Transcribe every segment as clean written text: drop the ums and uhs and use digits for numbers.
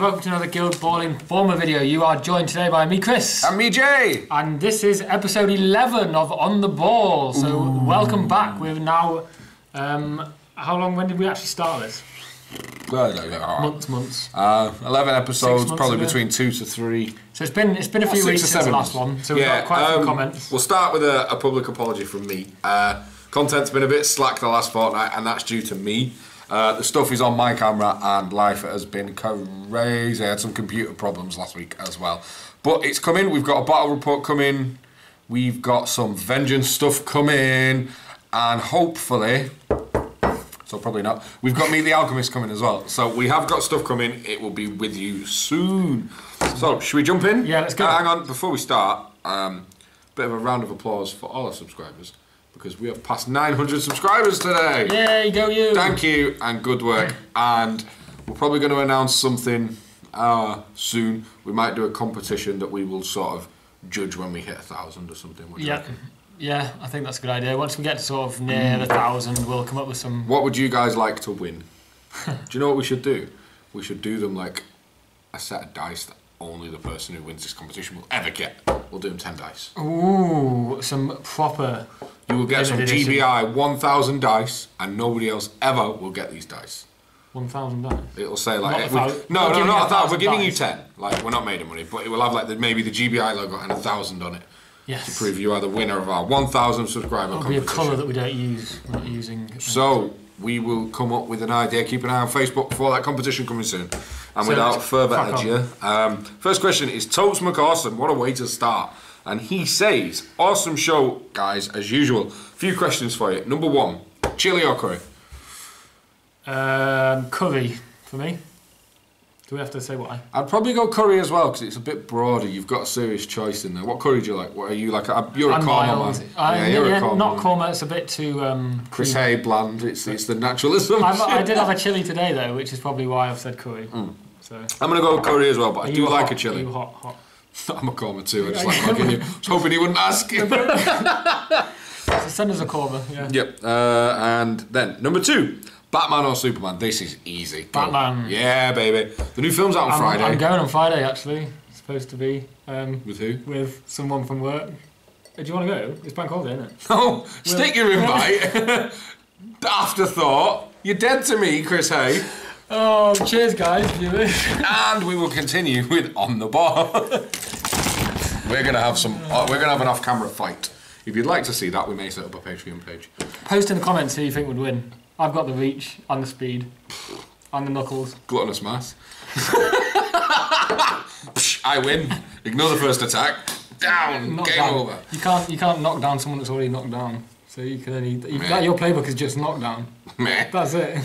welcome to another guildballing former video. You are joined today by me, Chris. And me, Jay. And this is episode 11 of On The Ball. So welcome back. We're now, when did we actually start this? Months. 11 episodes, probably ago. between 2 to 3. So it's been a few weeks since the last one. So we've got quite a few comments. We'll start with a public apology from me. Content's been a bit slack the last fortnight, and that's due to me. The stuff is on my camera, and life has been crazy. I had some computer problems last week as well. But it's coming. We've got a battle report coming. We've got some vengeance stuff coming. And hopefully... So probably not. We've got Meet the Alchemist coming as well. So we have got stuff coming. It will be with you soon. So should we jump in? Yeah, let's go. Hang on. Before we start, bit of a round of applause for all our subscribers, because we have passed 900 subscribers today. Yay, go you. Thank you and good work. And we're probably going to announce something soon. We might do a competition that we will sort of judge when we hit 1,000 or something. What do you reckon? Yeah, I think that's a good idea. Once we get to sort of near 1,000, we'll come up with some... What would you guys like to win? Do you know what we should do? We should do them like a set of dice that only the person who wins this competition will ever get. We'll do them 10 dice. Ooh, some proper... You will get some GBI 1,000 dice, and nobody else ever will get these dice. 1,000 dice? It'll say like... not 1,000. We're giving you dice. 10. Like, we're not made of money, but it will have like maybe the GBI logo and 1,000 on it. Yes. To prove you are the winner of our 1,000 subscriber competition. It'll be a colour that we don't use. We're not using. So we will come up with an idea. Keep an eye on Facebook for that competition coming soon. And So without further crack ado, first question is Totes McAwesome. What a way to start! And he says, "Awesome show, guys, as usual. Few questions for you. Number one, chili or curry? Curry for me. Do we have to say why? I'd probably go curry as well because it's a bit broader. You've got a serious choice in there. What curry do you like? What are you like? You're a korma man. You're a korma. Not korma. It's a bit too. Chris Hay bland. It's the naturalism. I did have a chili today though, which is probably why I've said curry. So I'm gonna go with curry as well, but I do like a chili. Are you hot? I'm a korma too. I just like mugging you. I was hoping he wouldn't ask. So send us a korma. Yeah. Yep. And then number two. Batman or Superman? This is easy. Go. Batman. Yeah, baby. The new film's out on Friday. I'm going on Friday, actually. It's supposed to be. With who? With someone from work. Do you want to go? It's bank holiday, isn't it? Oh, stick your invite. Afterthought. You're dead to me, Chris Hay. Oh, cheers, guys. Viewers. And we will continue with On The Ball. We're gonna have an off-camera fight. If you'd like to see that, we may set up a Patreon page. Post in the comments who you think would win. I've got the reach and the speed and the knuckles. Gluttonous mass. I win. Ignore the first attack. Down. Game over. You can't knock down someone that's already knocked down. So you can only your playbook is just knockdown. Meh. That's it.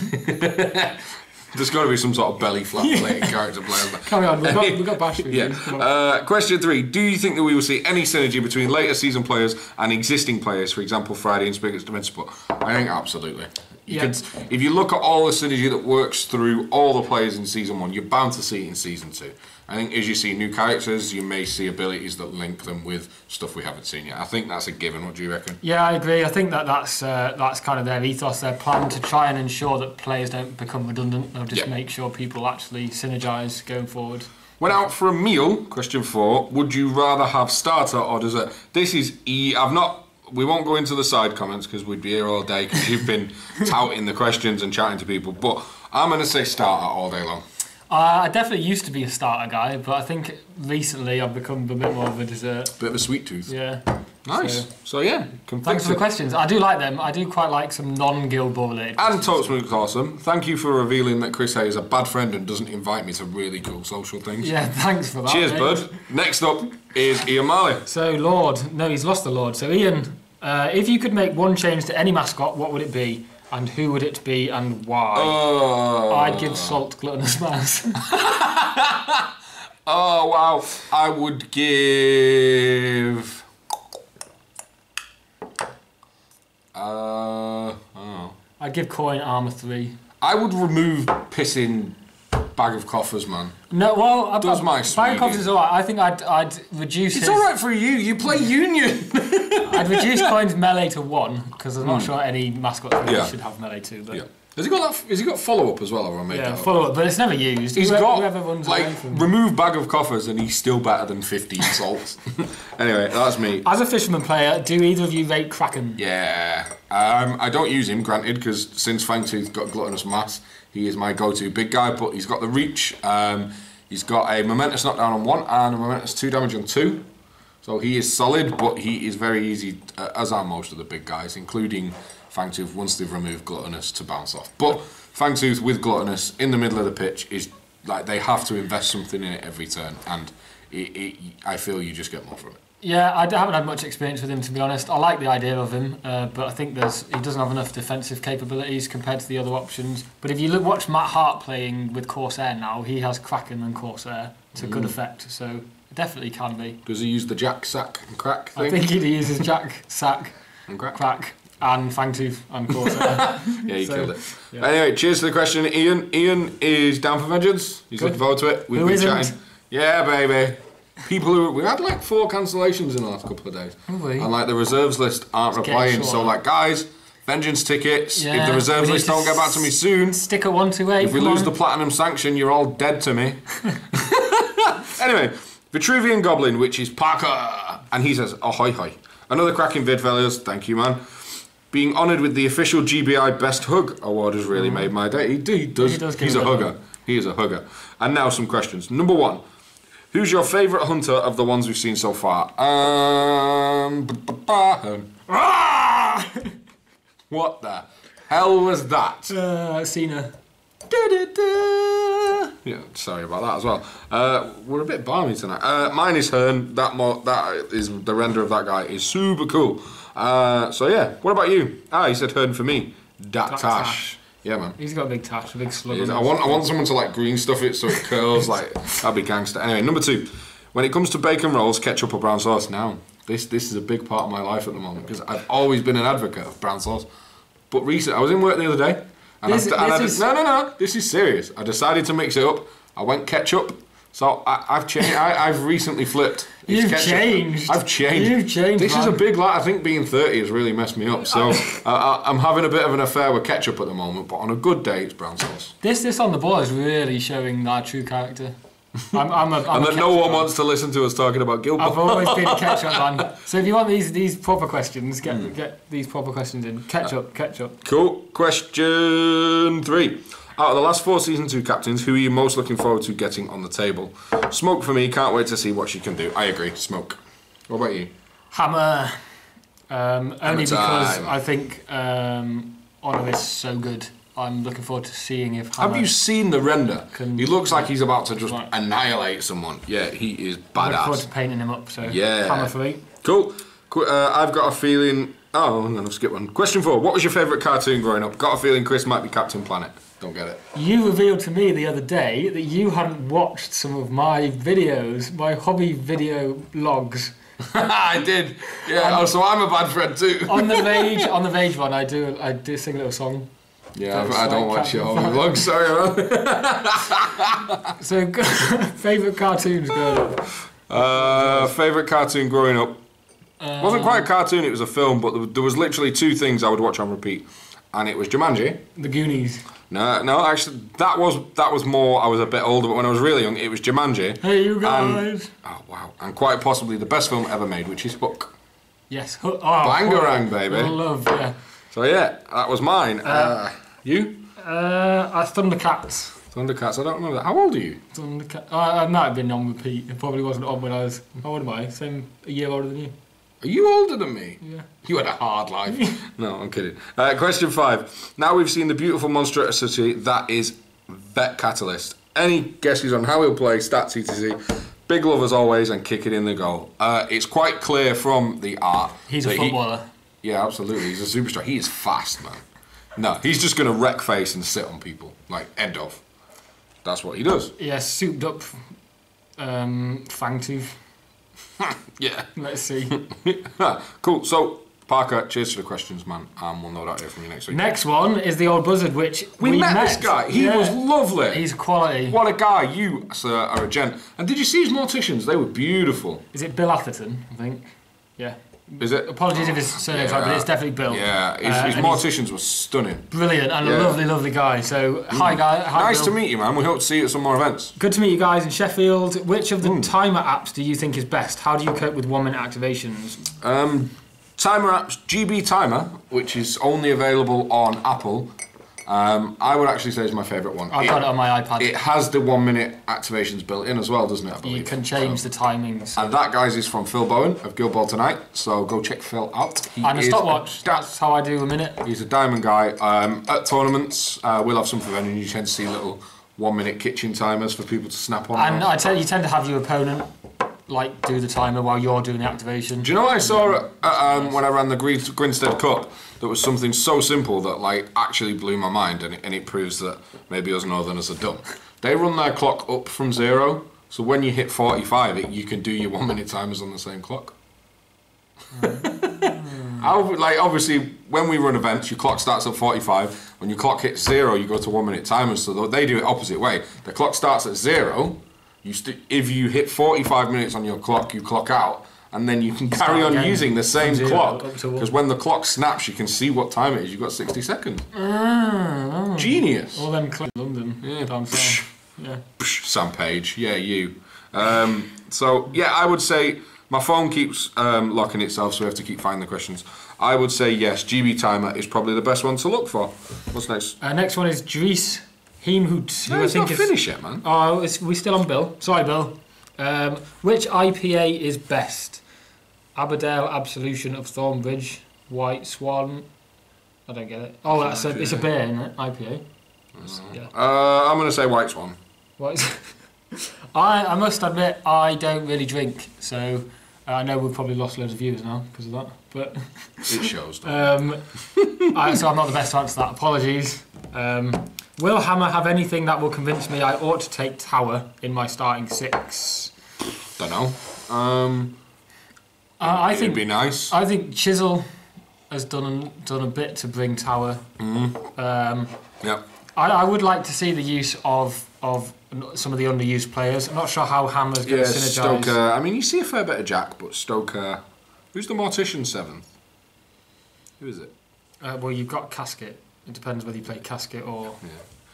There's got to be some sort of belly flat plating character players. Carry on. We've got Bash. Yeah. Question 3. Do you think that we will see any synergy between later season players and existing players? For example, Friday and Spigot's Domestic Support. I think absolutely. If you look at all the synergy that works through all the players in Season 1, you're bound to see it in Season 2. I think as you see new characters, you may see abilities that link them with stuff we haven't seen yet. I think that's a given. What do you reckon? Yeah, I agree. I think that's kind of their ethos, their plan to try and ensure that players don't become redundant. They'll just make sure people actually synergise going forward. Went out for a meal, question 4. Would you rather have starter or dessert? This is we won't go into the side comments because we'd be here all day because you've been touting the questions and chatting to people, but I'm going to say starter all day long. I definitely used to be a starter guy, but I think recently I've become a bit more of a dessert. Bit of a sweet tooth. Yeah. Nice. So yeah. Thanks for the questions. I do like them. I do quite like some non-Guild Ball related And Totes McAwesome, thank you for revealing that Chris Hay is a bad friend and doesn't invite me to really cool social things. Yeah, thanks for that. Cheers, mate. bud. Next up is Ian Marley. So Lord, no, he's lost the Lord. So Ian, if you could make one change to any mascot, what would it be? And who would it be and why? I'd give Salt Gluttonous Mass. Oh, wow. I would give... I'd give Coin Armour 3. I would remove pissing bag of coffers, man. No, well, Does my bag of coffers is alright. I think I'd reduce. It's alright for you. You play Union. I'd reduce Coin's melee to 1 because I'm not sure any mascot really should have melee 2. But Has he got follow up as well? Or I made Yeah, that up? follow up, but it's never used. He's got whoever runs away like from remove bag of coffers, and he's still better than 15 salts. Anyway, that's me. As a fisherman player, do either of you rate Kraken? Yeah, I don't use him, granted, because since Fangtooth got gluttonous mass, he is my go-to big guy. But he's got the reach. He's got a momentous knockdown on 1 and a momentous 2 damage on 2. So he is solid, but he is very easy, as are most of the big guys, including Fangtooth once they've removed gluttonous to bounce off. But Fangtooth with gluttonous in the middle of the pitch is like they have to invest something in it every turn, and I feel you just get more from it. Yeah, I haven't had much experience with him, to be honest. I like the idea of him, but I think he doesn't have enough defensive capabilities compared to the other options. But if you watch Matt Hart playing with Corsair now, he has Kraken and Corsair to good effect, so it definitely can be. Does he use the Jack, Sack and Crack thing? I think he uses Jack, Sack, and Crack and Fangtooth and Corsair. Yeah, you killed it. Yeah. Anyway, cheers to the question, Ian. Ian is down for vengeance. He's looking forward to it. We've been chatting. Yeah, baby. People we had like 4 cancellations in the last couple of days. Really? And like the reserves list aren't replying. So like guys, vengeance tickets. Yeah, if the reserves list don't get back to me soon, stick at 128. If we lose the platinum sanction, you're all dead to me. Anyway, Vitruvian Goblin, which is Parker, and he says, "Oh hi hi, another cracking vid, fellas. Thank you, man. Being honoured with the official GBI Best Hug award has really made my day. He does. He's a hugger. He is a hugger. And now some questions. Number 1. Who's your favourite hunter of the ones we've seen so far? What the hell was that? Cena. Yeah, sorry about that as well. We're a bit balmy tonight. Mine is Hearn. That is the render of that guy is super cool. So yeah, what about you? He said Hearn for me. Tash. Yeah, man. He's got a big tash, a big slug. I want someone to like green stuff it so it curls. Like that'd be gangster. Anyway, number 2. When it comes to bacon rolls, ketchup or brown sauce, now this is a big part of my life at the moment because I've always been an advocate of brown sauce. But recently, I was in work the other day, and this is serious. I decided to mix it up. I went ketchup. So I've changed. I've recently flipped. You've changed. I've changed. You've changed. This is a big I think being 30 has really messed me up. So I'm having a bit of an affair with ketchup at the moment. But on a good day, it's brown sauce. This on the ball is really showing our true character. I'm and that no one wants to listen to us talking about guildballing. I've always been a ketchup man. So if you want these proper questions, get these proper questions in. Ketchup. Cool. Question 3. Out of the last 4 Season 2 captains, who are you most looking forward to getting on the table? Smoke for me, can't wait to see what she can do. I agree, Smoke. What about you? Hammer. Only because I think Honor is so good. I'm looking forward to seeing if Hammer... Have you seen the render? He looks like he's about to just annihilate someone. Yeah, he is badass. I'm looking forward to painting him up, so Hammer for me. Cool. I've got a feeling... Oh, I'm going to skip one. Question 4. What was your favourite cartoon growing up? Got a feeling Chris might be Captain Planet. Don't get it. You revealed to me the other day that you hadn't watched some of my videos, my hobby video logs. I did. Yeah. So I'm a bad friend too. on the Rage one, I do sing a little song. Yeah, I don't watch your hobby vlogs. Sorry, man. So, favourite cartoons growing up. Favourite cartoon growing up. It wasn't quite a cartoon. It was a film, but there was literally 2 things I would watch on repeat, and it was Jumanji. The Goonies. No, actually, that was more. I was a bit older, but when I was really young, it was Jumanji. Hey, you guys! Oh wow! And quite possibly the best film ever made, which is Hook. Yes, Hook. Oh, Bangarang, baby. I love, yeah. So yeah, that was mine. You? Thundercats. Thundercats. I don't remember that. How old are you? Thundercats. I might have been on repeat. It probably wasn't on when I was. How old am I? A year older than you. Are you older than me? Yeah. You had a hard life. No, I'm kidding. Question 5. Now we've seen the beautiful monstrosity that is Vet Catalyst. Any guesses on how he'll play, stats, etc? Big love as always and kick it in the goal. It's quite clear from the art. He's a footballer. Yeah, absolutely. He's a superstar. He is fast, man. No, he's just going to wreck face and sit on people. Like, end of. That's what he does. Yeah, souped up Fangtooth. Yeah. Let's see. Cool. So, Parker, cheers to the questions, man. We'll no doubt hear from you next week. Next one is the old buzzard, which we met this guy. He was lovely. He's quality. What a guy. You, sir, are a gent. And did you see his morticians? They were beautiful. Is it Bill Atherton, I think? Yeah. Is it? Apologies if his surname's right, but it's definitely Bill. Yeah, his morticians were stunning. Brilliant, and a lovely, lovely guy. So, hi, guy. Hi, nice Bill. to meet you, man. We hope to see you at some more events. Good to meet you guys in Sheffield. Which of the timer apps do you think is best? How do you cope with 1 minute activations? Timer apps, GB Timer, which is only available on Apple. I would actually say is my favourite one. I've got it on my iPad. It has the 1 minute activations built in as well, doesn't it? I believe. You can change the timings. And that, guys, is from Phil Bowen of Guild Ball Tonight. So go check Phil out. And a stopwatch. That's how I do a minute. He's a diamond guy. At tournaments, we'll have some for them, and you tend to see little 1 minute kitchen timers for people to snap on. And I tell you, tend to have your opponent like do the timer while you're doing the activation. Do you know what I saw when I ran the Grinstead Cup? That was something so simple that like actually blew my mind, and it proves that maybe us Northerners are dumb. They run their clock up from 0, so when you hit 45, you can do your 1 minute timers on the same clock. Like obviously, when we run events, your clock starts at 45. When your clock hits 0, you go to 1 minute timers. So they do it opposite way. The clock starts at 0. If you hit 45 minutes on your clock, you clock out. And then you can carry on using the same clock. Because when the clock snaps, you can see what time it is. You've got 60 seconds. Genius. All them London. Yeah. Down south. Yeah. Sam Page. Yeah, you. So, yeah, I would say my phone keeps locking itself, so we have to keep finding the questions. I would say yes, GB Timer is probably the best one to look for. What's next? Next one is Dries Heemhout. No, it's not finished yet, man. Oh, we're still on Bill. Sorry, Bill. Which IPA is best? Aberdale Absolution of Thornbridge, White Swan. I don't get it. Oh, it's a beer, isn't it? IPA. Yeah. I'm going to say White Swan. What is I must admit, I don't really drink, so I know we've probably lost loads of viewers now because of that. But it shows. So I'm not the best to answer that. Apologies. Will Hammer have anything that will convince me I ought to take Tower in my starting 6? Don't know. I think it'd be nice. I think Chisel has done a bit to bring Tower. Yeah. I would like to see the use of some of the underused players. I'm not sure how Hammer's going to synergise. Stoker. I mean, you see a fair bit of Jack, but Stoker. Who's the Mortician 7th? Who is it? Well, you've got Casket. It depends whether you play Casket or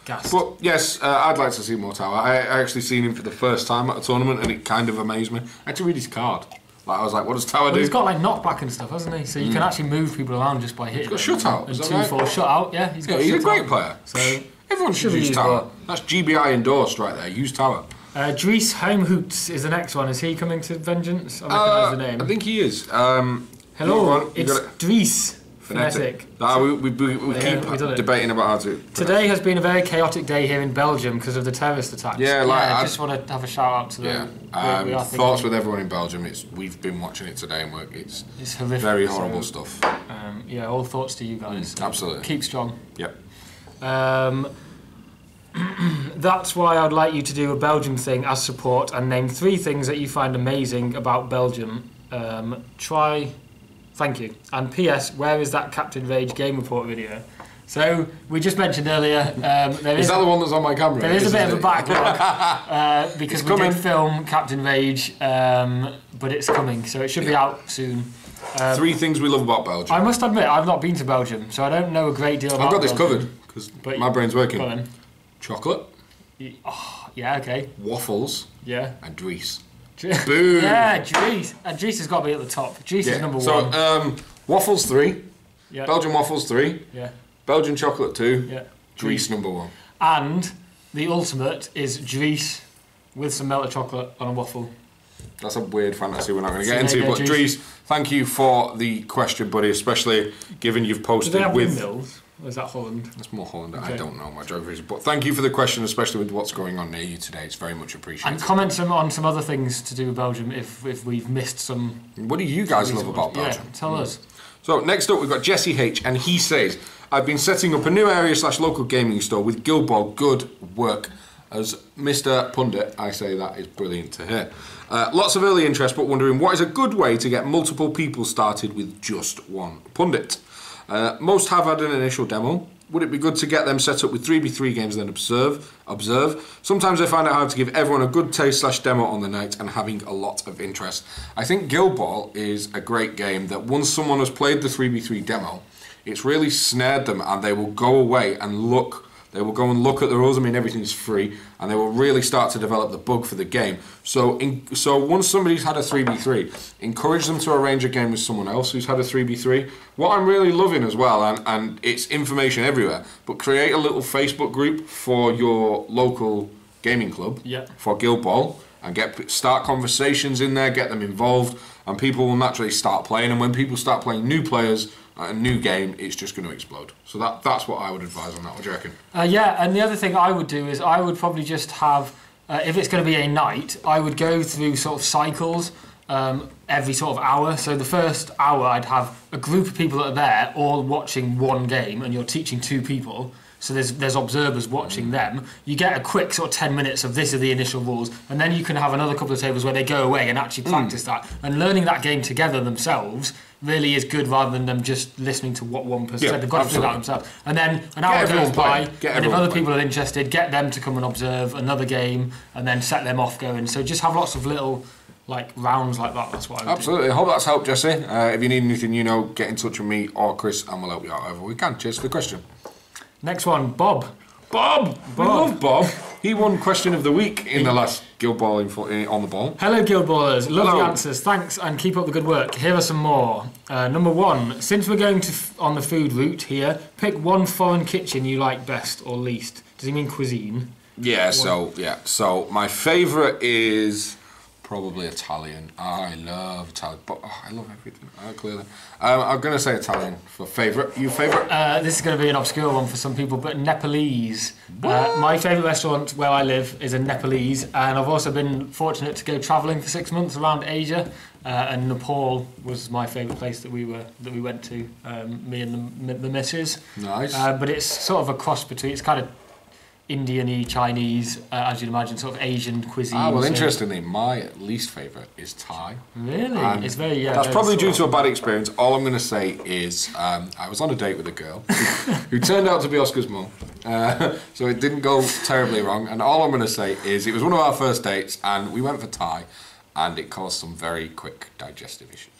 Gas. But yes, I'd like to see more Tower. I actually seen him for the first time at a tournament, and it kind of amazed me. I had to read his card. Like I was like, what does Tower do? He's got like knockback and stuff, hasn't he? So you can actually move people around just by hitting. He's got shutout. And 2-4 shutout. Yeah, he's a great player. So everyone should use Tower. That's GBI endorsed right there. Use Tower. Dries Heemhout is the next one. Is he coming to Vengeance? I recognise the name. I think he is. Hello, it's Dries. Phonetic. We keep debating about how to. Today has been a very chaotic day here in Belgium because of the terrorist attacks. I just want to have a shout out to them. Thoughts with everyone in Belgium. We've been watching it today and it's horrific. Very horrible stuff. All thoughts to you guys. Absolutely. Keep strong. Yep. That's why I'd like you to do a Belgium thing as support and name 3 things that you find amazing about Belgium. Thank you. And P.S. Where is that Captain Rage game report video? So we just mentioned earlier. Is that the one that's on my camera? There is a bit of a backlog because we did film Captain Rage, but it's coming, so it should be out soon. 3 things we love about Belgium. I must admit, I've not been to Belgium, so I don't know a great deal about. I've got this covered because my brain's working. Chocolate. Yeah. Okay. Waffles. Yeah. And Dries. Boom! Yeah, Dries. And Dries has got to be at the top. Dries is number 1. So, waffles 3. Yeah. Belgian waffles 3. Yeah. Belgian chocolate 2. Yeah. Dries number 1. And the ultimate is Dries with some melted chocolate on a waffle. That's a weird fantasy we're not going to get into. But Dries, thank you for the question, buddy, especially given you've posted Do they have with... windmills? Or is that Holland? That's more Holland. Okay. I don't know my geography. But thank you for the question, especially with what's going on near you today. It's very much appreciated. And comment on some other things to do with Belgium if we've missed some... What do you guys love about Belgium? Yeah, tell us. So next up we've got Jesse H, and he says, I've been setting up a new area/local gaming store with Guild Ball. Good work. As Mr. Pundit, I say that is brilliant to hear. Lots of early interest, but wondering what is a good way to get multiple people started with just one pundit. Most have had an initial demo. would it be good to get them set up with 3v3 games and then observe? Sometimes I find it hard to give everyone a good taste / demo on the night and having a lot of interest. I think Guild Ball is a great game that once someone has played the 3v3 demo, it's really snared them and they will go away and look. They will go and look at the rules. I mean, everything's free, and they will really start to develop the bug for the game. So once somebody's had a 3v3, encourage them to arrange a game with someone else who's had a 3v3. What I'm really loving as well, and it's information everywhere, but create a little Facebook group for your local gaming club for Guild Ball, and start conversations in there, get them involved, and people will naturally start playing. And when people start playing new players, a new game, it's just going to explode. So that's what I would advise on that. What do you reckon? Yeah, and the other thing I would do is I would probably just have, if it's going to be a night, I would go through sort of cycles every sort of hour. So the first hour I'd have a group of people that are there all watching one game, and you're teaching 2 people. So there's observers watching them. You get a quick sort of 10 minutes of this are the initial rules, and then you can have another couple of tables where they go away and actually practice that. And learning that game together themselves really is good rather than them just listening to what one person said. They've got to figure that themselves. And then an hour goes by, and if other people are interested, get them to come and observe another game, and then set them off going. So just have lots of little rounds like that. That's what I would Absolutely. do. I hope that's helped, Jesse. If you need anything, get in touch with me or Chris, and we'll help you out however we can. Cheers for the question. Next one, Bob. Bob! We love Bob. He won Question of the Week in the last Guild Balling on the ball. Hello, Guild Ballers. Love the answers. Thanks, and keep up the good work. Here are some more. Number 1. Since we're going on the food route here, pick one foreign kitchen you like best or least. Does he mean cuisine? Yeah, so my favourite is probably Italian. I love Italian, but I love everything, clearly. I'm going to say Italian for favourite. You favourite? This is going to be an obscure one for some people, but Nepalese. My favourite restaurant where I live is a Nepalese, and I've also been fortunate to go travelling for 6 months around Asia, and Nepal was my favourite place that we went to, me and the missus. Nice. But it's sort of a cross between, it's kind of Indian-y, Chinese, as you'd imagine, sort of Asian cuisine. Well, interestingly, my least favourite is Thai. Really? It's very, that's probably due to a bad experience. All I'm going to say is I was on a date with a girl who turned out to be Oscar's mum. So it didn't go terribly wrong. And all I'm going to say is it was one of our first dates, and we went for Thai, and it caused some very quick digestive issues.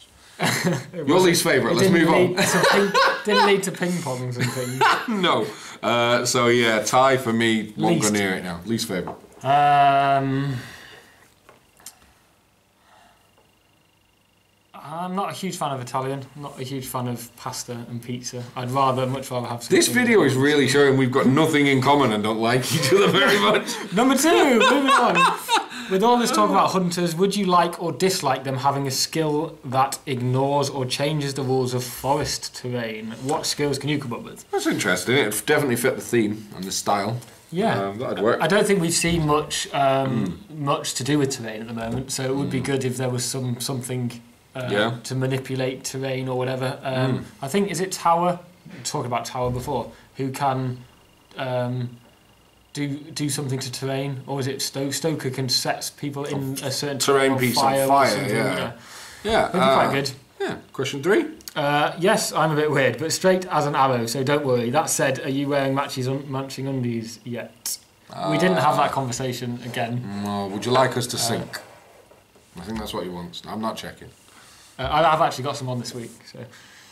Your least favourite, let's move on. Didn't lead to ping pongs and things. No. So yeah, Thai for me, won't go near it now. Least favourite. I'm not a huge fan of Italian. I'm not a huge fan of pasta and pizza. I'd much rather have. This video is really showing we've got nothing in common and don't like each other very much. Number 2, moving on. With all this talk about hunters, would you like or dislike them having a skill that ignores or changes the rules of forest terrain? What skills can you come up with? That's interesting. It definitely fit the theme and the style. Yeah, that'd work. I don't think we've seen much to do with terrain at the moment, so it would be good if there was something to manipulate terrain or whatever. I think, is it Tower? We talked about Tower before. Who can do something to terrain, or is it Stoker can set people in a certain terrain piece on fire? Yeah, that'd be quite good. Yeah. Question 3. Yes, I'm a bit weird, but straight as an arrow, so don't worry. That said, are you wearing matching undies yet? We didn't have that conversation again. No, would you like us to sync? I think that's what he wants. I'm not checking. I've actually got some on this week, so.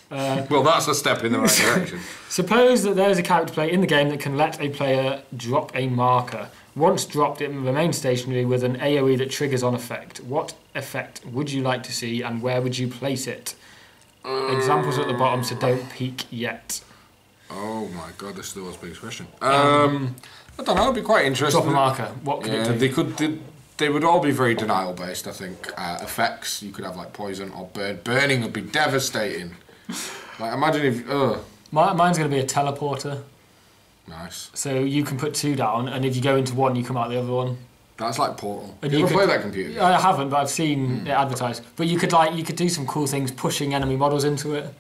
Well, that's a step in the right direction. Suppose that there is a character play in the game that can let a player drop a marker. Once dropped, it remains stationary with an AoE that triggers on effect. What effect would you like to see, and where would you place it? Examples at the bottom, so don't peek yet. Oh my god, this is the world's biggest question. I don't know, it'd be quite interesting. Drop a marker. What could it do? They would all be very denial based, I think. Effects, you could have like poison or burn. Burning would be devastating. Like, imagine if. Mine's going to be a teleporter. Nice. So you can put 2 down, and if you go into one, you come out the other one. That's like Portal. Have you ever played that computer game? I haven't, but I've seen it advertised. But you could do some cool things, pushing enemy models into it,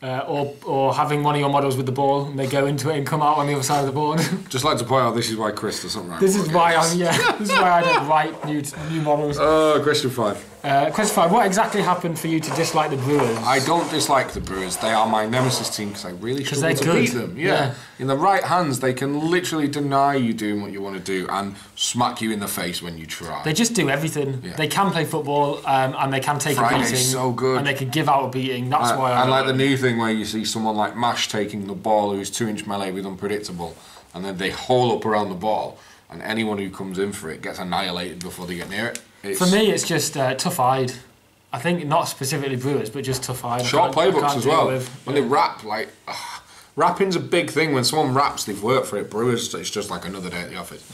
or having one of your models with the ball, and they go into it and come out on the other side of the board. Just like to point out, this is why Chris doesn't write. This is why I don't write new models. Question 5. Question 5. What exactly happened for you to dislike the Brewers? I don't dislike the Brewers. They are my nemesis team because I really struggle to good. beat them. Yeah. In the right hands, they can literally deny you doing what you want to do and smack you in the face when you try. They just do everything. Yeah. They can play football and they can take a beating. So good. And they can give out a beating. That's why I like the new thing where you see someone like Mash taking the ball who's 2-inch melee with unpredictable, and then they hole up around the ball, and anyone who comes in for it gets annihilated before they get near it. For me, it's just tough-eyed. I think not specifically Brewers, but just tough-eyed. Short playbooks as well. When they rap, rapping's a big thing. When someone raps, they've worked for it. Brewers, it's just like another day at the office.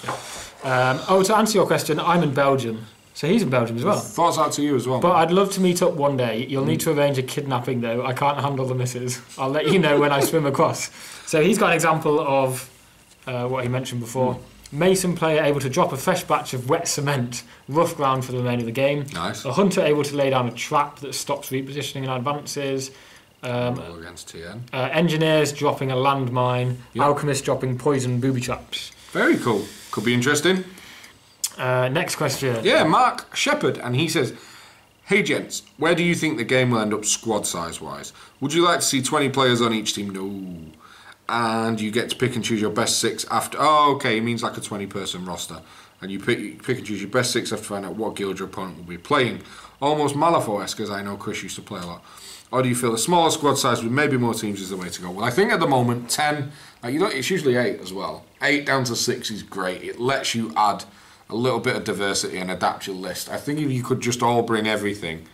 Yeah. To answer your question, I'm in Belgium. So he's in Belgium as well. Thoughts out to you as well. But I'd love to meet up one day. You'll need to arrange a kidnapping, though. I can't handle the missus. I'll let you know when I swim across. So he's got an example of what he mentioned before. Mason player able to drop a fresh batch of wet cement, rough ground for the remainder of the game. Nice. A hunter able to lay down a trap that stops repositioning and advances. Against TN. Engineers dropping a landmine. Yep. Alchemists dropping poison booby traps. Very cool. Could be interesting. Next question. Yeah, Mark Shepherd, and he says, "Hey gents, where do you think the game will end up squad size wise? Would you like to see 20 players on each team? No. And you get to pick and choose your best 6 after." Oh, okay, it means like a 20-person roster. And you pick and choose your best 6 after find out what guild your opponent will be playing. Almost Malifaux-esque, as I know Chris used to play a lot. Or do you feel a smaller squad size with maybe more teams is the way to go? Well, I think at the moment, 10, it's usually 8 as well. 8 down to 6 is great. It lets you add a little bit of diversity and adapt your list. I think if you could just all bring everything,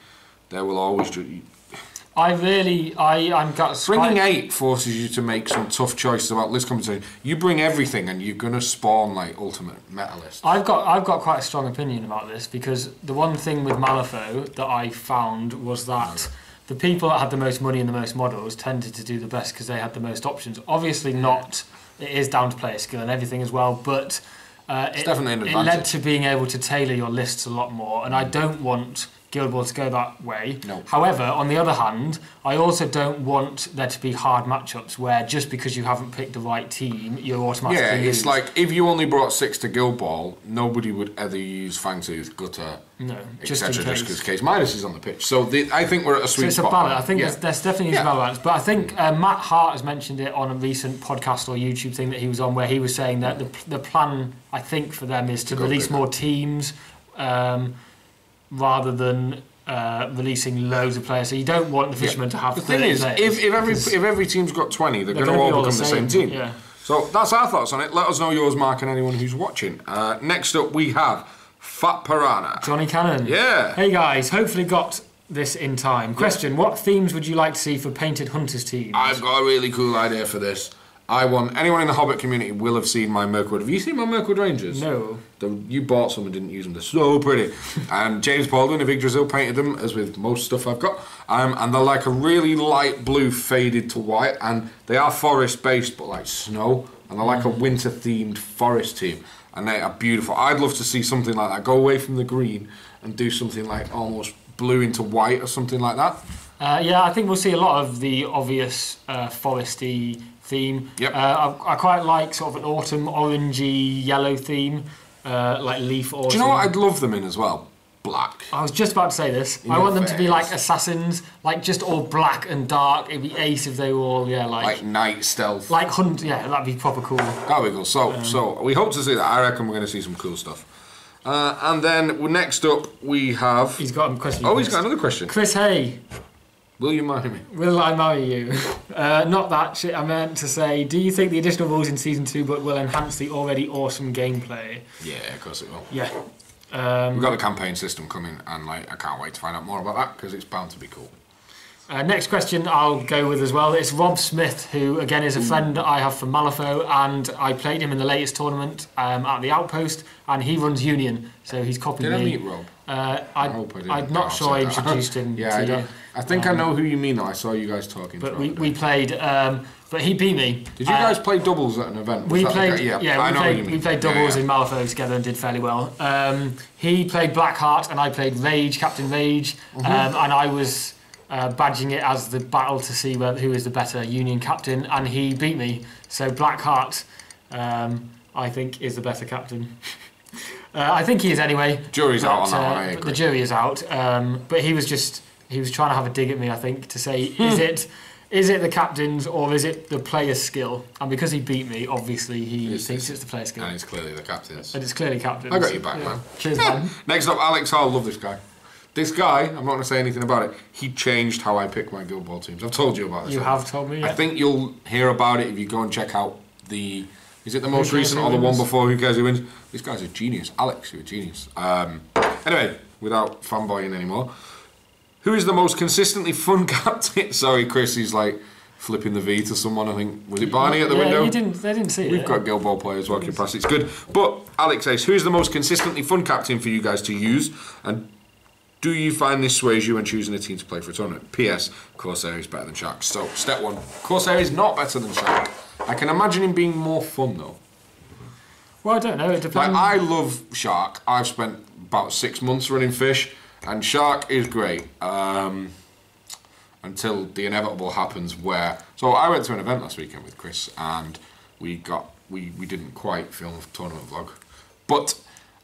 there will always... Bringing 8 forces you to make some tough choices about list competition. You bring everything and you're going to spawn like ultimate meta list. I've got quite a strong opinion about this because the one thing with Malifaux that I found was that the people that had the most money and the most models tended to do the best because they had the most options. Obviously not, it is down to player skill and everything as well, but it's definitely an advantage. It led to being able to tailor your lists a lot more, and I don't want Guild Ball to go that way. No. However, on the other hand, I also don't want there to be hard matchups where just because you haven't picked the right team, you're automatically it's like if you only brought 6 to Guild Ball, nobody would ever use Fangtooth, Gutter, etc. Just because Case Minus is on the pitch. So I think we're at a sweet spot. So it's a balance. I think there's definitely a balance. But I think Matt Hart has mentioned it on a recent podcast or YouTube thing that he was on where he was saying that the plan, I think, for them is to release more teams rather than releasing loads of players. So you don't want the Fishermen to have 30 players. The thing is, if every team's got 20, they're going to all become the same team. Yeah. So that's our thoughts on it. Let us know yours, Mark, and anyone who's watching. Next up, we have Fat Piranha. Johnny Cannon. Yeah. Hey guys, hopefully got this in time. Question, what themes would you like to see for Painted Hunters teams? I've got a really cool idea for this. Anyone in the Hobbit community will have seen my Mirkwood. Have you seen my Mirkwood Rangers? No. You bought some and didn't use them. They're so pretty. And James Baldwin of Yggdrasil painted them, as with most stuff I've got. And they're like a really light blue faded to white. And they are forest-based, but like snow. And they're like a winter-themed forest team. And they are beautiful. I'd love to see something like that. Go away from the green and do something like almost blue into white or something like that. Yeah, I think we'll see a lot of the obvious foresty theme. Yep. I quite like sort of an autumn orangey yellow theme, like leaf autumn. Do you know what I'd love them in as well? Black. I was just about to say this. I want them to be like assassins, like just all black and dark. It'd be ace if they were all like night stealth. Like hunt. Yeah, that'd be proper cool. That'd be cool. So we hope to see that. I reckon we're going to see some cool stuff. And then next up we have. He's got a question. Oh, he's got another question. Chris Hay. Will you marry me? Will I marry you? Not that shit. I meant to say, do you think the additional rules in Season 2 will enhance the already awesome gameplay? Yeah, of course it will. Yeah. We've got the campaign system coming, and I can't wait to find out more about that, because it's bound to be cool. Next question I'll go with as well. It's Rob Smith, who again is a friend I have from Malifaux, and I played him in the latest tournament at the Outpost, and he runs Union, so he's copied me. Did I meet Rob? I'm not sure I introduced him to you. I think I know who you mean though. I saw you guys talking. But we played, but he beat me. Did you guys play doubles at an event? We played doubles in Malifaux together and did fairly well. He played Blackheart and I played Rage, Captain Rage, and I was badging it as the battle to see who is the better Union captain, and he beat me. So Blackheart, I think, is the better captain. I think he is anyway. Jury's out on that one, I agree. The jury is out. But he was trying to have a dig at me, I think, to say, is it the captain's or is it the player's skill? And because he beat me, obviously he thinks it's the player's skill. And it's clearly the captain's. And it's clearly captain's. I got you back, man. Cheers, man. Next up, Alex Hall. Love this guy. This guy, I'm not going to say anything about it, he changed how I pick my Guild Ball teams. I've told you about this. You have told me, yeah. I think you'll hear about it if you go and check out the... Is it the most recent or the one before Who Cares Who Wins? This guy's a genius. Alex, you're a genius. Anyway, without fanboying anymore, who is the most consistently fun captain? Sorry, Chris, he's like flipping the V to someone, I think. Was it Barney at the window? They didn't see it. We've got Guild Ball players walking past, it's good. But, Alex says, who is the most consistently fun captain for you guys to use? And do you find this sways you when choosing a team to play for a tournament? P.S. Corsair is better than Shark. So, step one, Corsair is not better than Shark. I can imagine him being more fun, though. Well, I don't know, it depends. Like, I love Shark. I've spent about 6 months running fish, and Shark is great. Until the inevitable happens where... So, I went to an event last weekend with Chris, and we didn't quite film a tournament vlog. But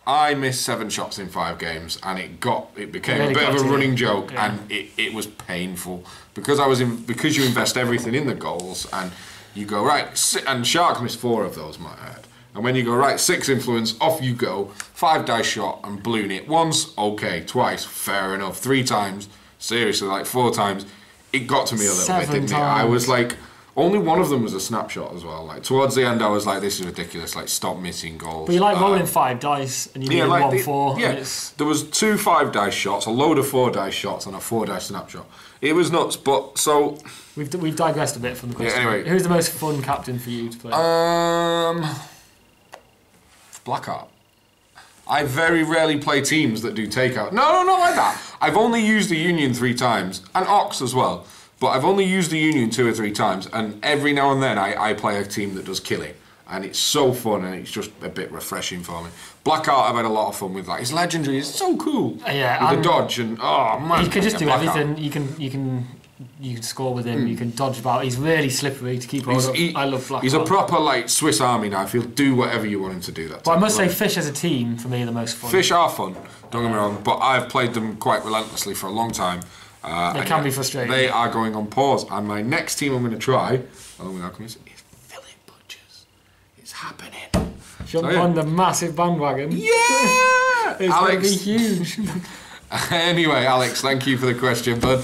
I missed 7 shots in 5 games, and it became a bit of a running joke, and it was painful. Because you invest everything in the goals, and you go, right, and Shark missed 4 of those, might I add. And when you go, right, 6 influence, off you go, 5 dice shot and balloon it. Once, okay, twice, fair enough. 3 times, seriously, like 4 times, it got to me a little bit, didn't it? I was like, only one of them was a snapshot as well. Like towards the end, I was like, this is ridiculous, like stop missing goals. But you like rolling 5 dice and you need like 1-4. Yeah, there was 2 5 dice shots, a load of 4 dice shots and a 4 dice snapshot. It was nuts, but so... We've digressed a bit from the question. Yeah, anyway. Who's the most fun captain for you to play? Blackheart. I very rarely play teams that do takeout. No, not like that. I've only used the Union 3 times, and Ox as well. But I've only used the Union 2 or 3 times, and every now and then I play a team that does killing. And it's so fun, and it's just a bit refreshing for me. Blackheart, I've had a lot of fun with that. His legendary is so cool. Yeah, with the dodge, and oh man. You can just do everything. You can score with him, you can dodge about. He's really slippery to keep hold of. I love Blackheart. He's a proper like Swiss Army knife. He'll do whatever you want him to do. But I must say, fish as a team for me are the most fun. Fish are fun. Don't get me wrong, but I've played them quite relentlessly for a long time. They can be frustrating. They are going on pause, and my next team I'm going to try, along with Alchemist, is Philip Butchers. It's happening. Jump on the massive bandwagon. Yeah! It's going to be huge. Anyway, Alex, thank you for the question, bud.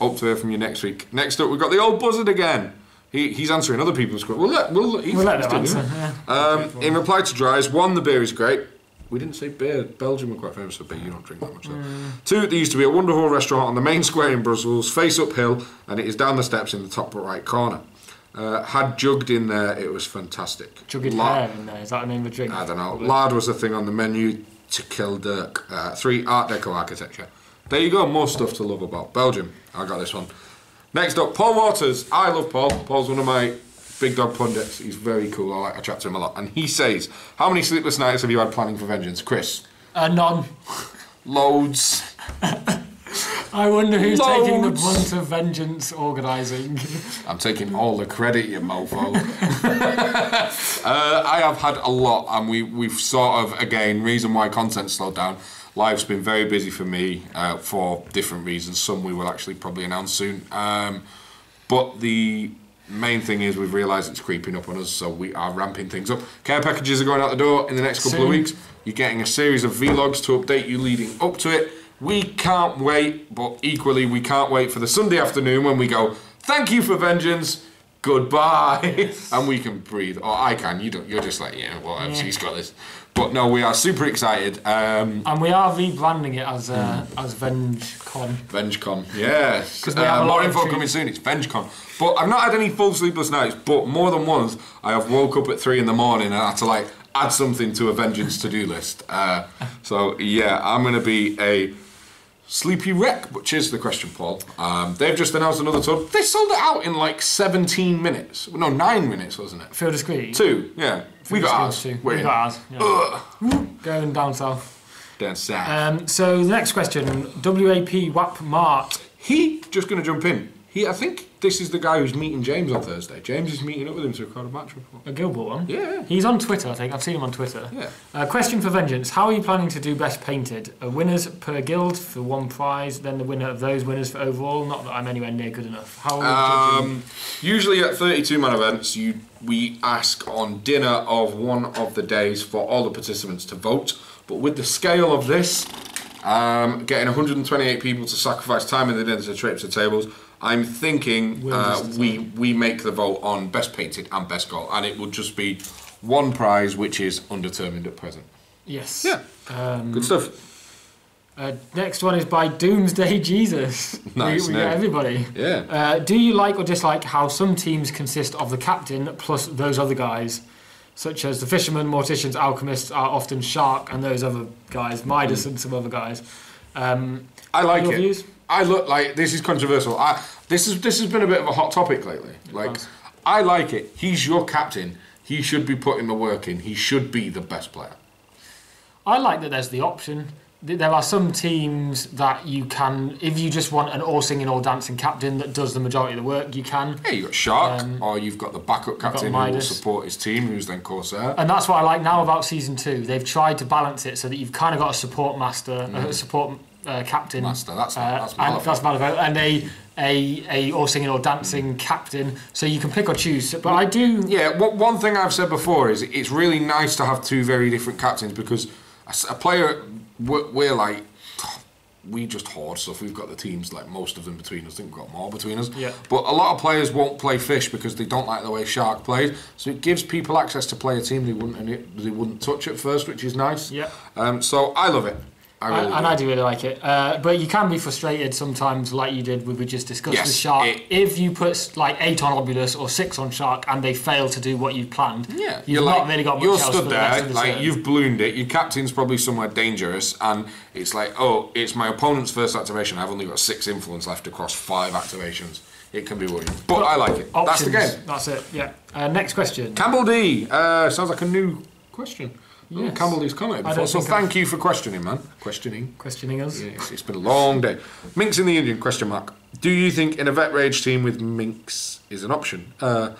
Hope to hear from you next week. Next up, we've got the old buzzard again. He's answering other people's questions. We'll let them answer. Yeah. In reply to Dries, 1, the beer is great. We didn't say beer. Belgium are quite famous for beer. You don't drink that much, though. 2, there used to be a wonderful restaurant on the main square in Brussels, face uphill, and it is down the steps in the top right corner. Had jugged in there. It was fantastic. Jugged hair in there. Is that the name of the drink? I don't know. Lard was the thing on the menu. To kill Dirk. 3, Art Deco architecture. There you go, more stuff to love about. Belgium, I got this one. Next up, Paul Waters. I love Paul. Paul's one of my big dog pundits. He's very cool. I chat to him a lot. And he says, how many sleepless nights have you had planning for Vengeance? Chris? None. Loads. I wonder who's taking the brunt of Vengeance organising. I'm taking all the credit, you mofo. I have had a lot, and we've sort of, again, reason why content slowed down. Life's been very busy for me for different reasons. Some we will actually probably announce soon. But the main thing is we've realised it's creeping up on us, so we are ramping things up. Care packages are going out the door in the next couple of weeks. You're getting a series of vlogs to update you leading up to it. We can't wait, but equally we can't wait for the Sunday afternoon when we go, thank you for Vengeance, goodbye, and we can breathe. Or I can, you don't, you're just like, yeah, whatever, she's got this. But no, we are super excited. And we are rebranding it as VengeCon. VengeCon, yes. More info coming soon, it's VengeCon. But I've not had any full sleepless nights, but more than once, I have woke up at 3 in the morning and I had to like, add something to a Vengeance to-do list. So yeah, I'm going to be a sleepy wreck, but cheers to the question, Paul. They've just announced another tour. They sold it out in like 17 minutes. No, 9 minutes, wasn't it? Field of Screen? 2, yeah. We got ours. We got ours. Yeah. Going down south. Down south. So the next question, WAP Mart. He, just going to jump in, I think this is the guy who's meeting James on Thursday. James is meeting up with him to record a match report. A Guild Ball one? Yeah. He's on Twitter, I think. I've seen him on Twitter. Yeah. Question for Vengeance. How are you planning to do Best Painted? Winners per guild for one prize, then the winner of those winners for overall? Not that I'm anywhere near good enough. How are we Usually at 32-man events, we ask on dinner of one of the days for all the participants to vote. But with the scale of this, getting 128 people to sacrifice time in the dinner to traipse the tables, I'm thinking we make the vote on Best Painted and Best Goal, and it will just be one prize, which is undetermined at present. Yes. Yeah. Good stuff. Next one is by Doomsday Jesus. Nice we name. get everybody. Yeah. Do you like or dislike how some teams consist of the captain plus those other guys, such as the fishermen, morticians, alchemists are often Shark and those other guys, Midas and some other guys? I like your it. Views? I look like this is controversial. This has been a bit of a hot topic lately. Like, I like it. He's your captain. He should be putting the work in. He should be the best player. I like that there's the option. There are some teams that you can, if you just want an all singing, all dancing captain that does the majority of the work, you can. Yeah, you've got Shark, or you've got the backup captain who will Midas. support his team, who's then Corsair. And that's what I like now about Season 2. They've tried to balance it so that you've kind of got a support master, a support captain. Master, that's Malifaux. And a all singing, all dancing captain, so you can pick or choose. But I do... Yeah, one thing I've said before is it's really nice to have two very different captains, because a player... We're like, we just hoard stuff. We've got the teams, like most of them between us. I think we've got more between us. Yeah. But a lot of players won't play Fish because they don't like the way Shark plays. So it gives people access to play a team they wouldn't touch at first, which is nice. Yeah. So I love it. I do really like it. But you can be frustrated sometimes, like you did, we just discussed with Shark. If you put like 8 on Obulus or 6 on Shark and they fail to do what you've planned, you've not really got much else stood for the rest there, of the like turn. you've ballooned it. Your captain's probably somewhere dangerous, and it's like, oh, it's my opponent's first activation. I've only got 6 influence left across 5 activations. It can be worrying, but I like it. Options, that's the game. That's it. Yeah. Next question. Campbell D. Sounds like a new question. Yes. Campbell D's commented before, so thank you for questioning, man. Questioning us. Yes, it's been a long day. Minx in the Indian, question mark. Do you think in a vet rage team with Minx is an option? I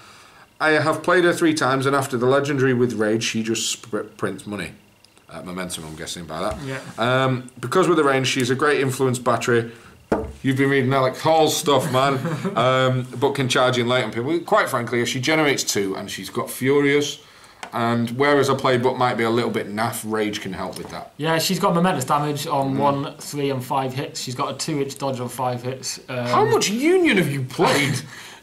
have played her 3 times, and after the legendary with rage, she just prints money. Momentum, I'm guessing by that. Yeah. Because with the range, she's a great influence battery. You've been reading Alex Hall's stuff, man. But can charge in late on people. Quite frankly, she generates 2, and she's got Furious. And whereas a playbook might be a little bit naff, Rage can help with that. Yeah, she's got momentous damage on 1, 3 and 5 hits. She's got a 2-inch dodge on 5 hits. How much Union have you played?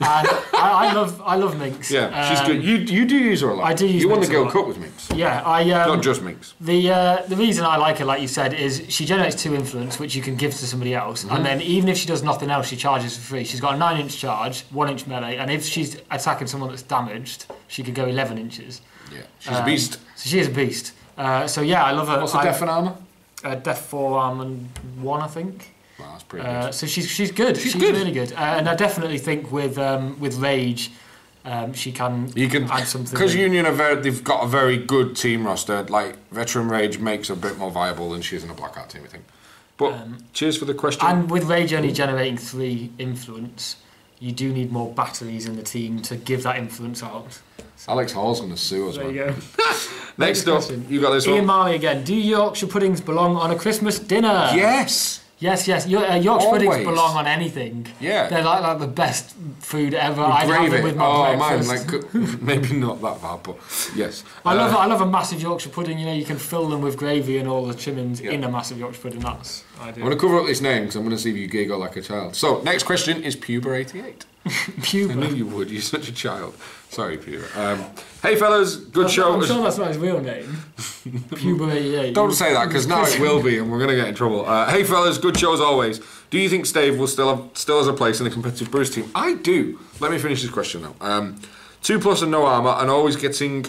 And I love Minx. Yeah, she's good. You do use her a lot. I do use You won the Minx a Guild lot. Cup with Minx. Yeah, Not just Minx. The reason I like her, like you said, is she generates 2 influence, which you can give to somebody else, and then even if she does nothing else, she charges for free. She's got a 9-inch charge, 1-inch melee, and if she's attacking someone that's damaged, she could go 11 inches. Yeah, she's a beast. So she is a beast. So yeah, I love her. What's the def and armour? Def 4 arm and 1, I think. Wow, that's pretty good. So she's good. She's good. really good. And I definitely think with Rage, she can add something. Because Union they've got a very good team roster. Like Veteran Rage makes her a bit more viable than she is in a Black Hat team, I think. But cheers for the question. And with Rage only generating 3 influence, you do need more batteries in the team to give that influence out. So Alex Hall's going to sue us, there man. you go. Next up, you got this Ian one. Marley again. Do Yorkshire puddings belong on a Christmas dinner? Yes. Yes. Yorkshire puddings belong on anything. Yeah. They're like the best food ever. I have them with my breakfast. Man, maybe not that bad, but yes. I love a massive Yorkshire pudding. You know, you can fill them with gravy and all the trimmings in a massive Yorkshire pudding. That's ideal. I'm going to cover up this name because I'm going to see if you giggle like a child. So, next question is Puber88. Puber. I knew you would. You're such a child. Sorry, Puber. Hey, fellas. Good show. I'm sure that's not his real name. Puber88. Don't say that because now it will be and we're going to get in trouble. Hey, fellas. Good show as always. Do you think Stave will still has a place in the competitive Bruce team? I do. Let me finish this question though. 2+ and no armour and always getting...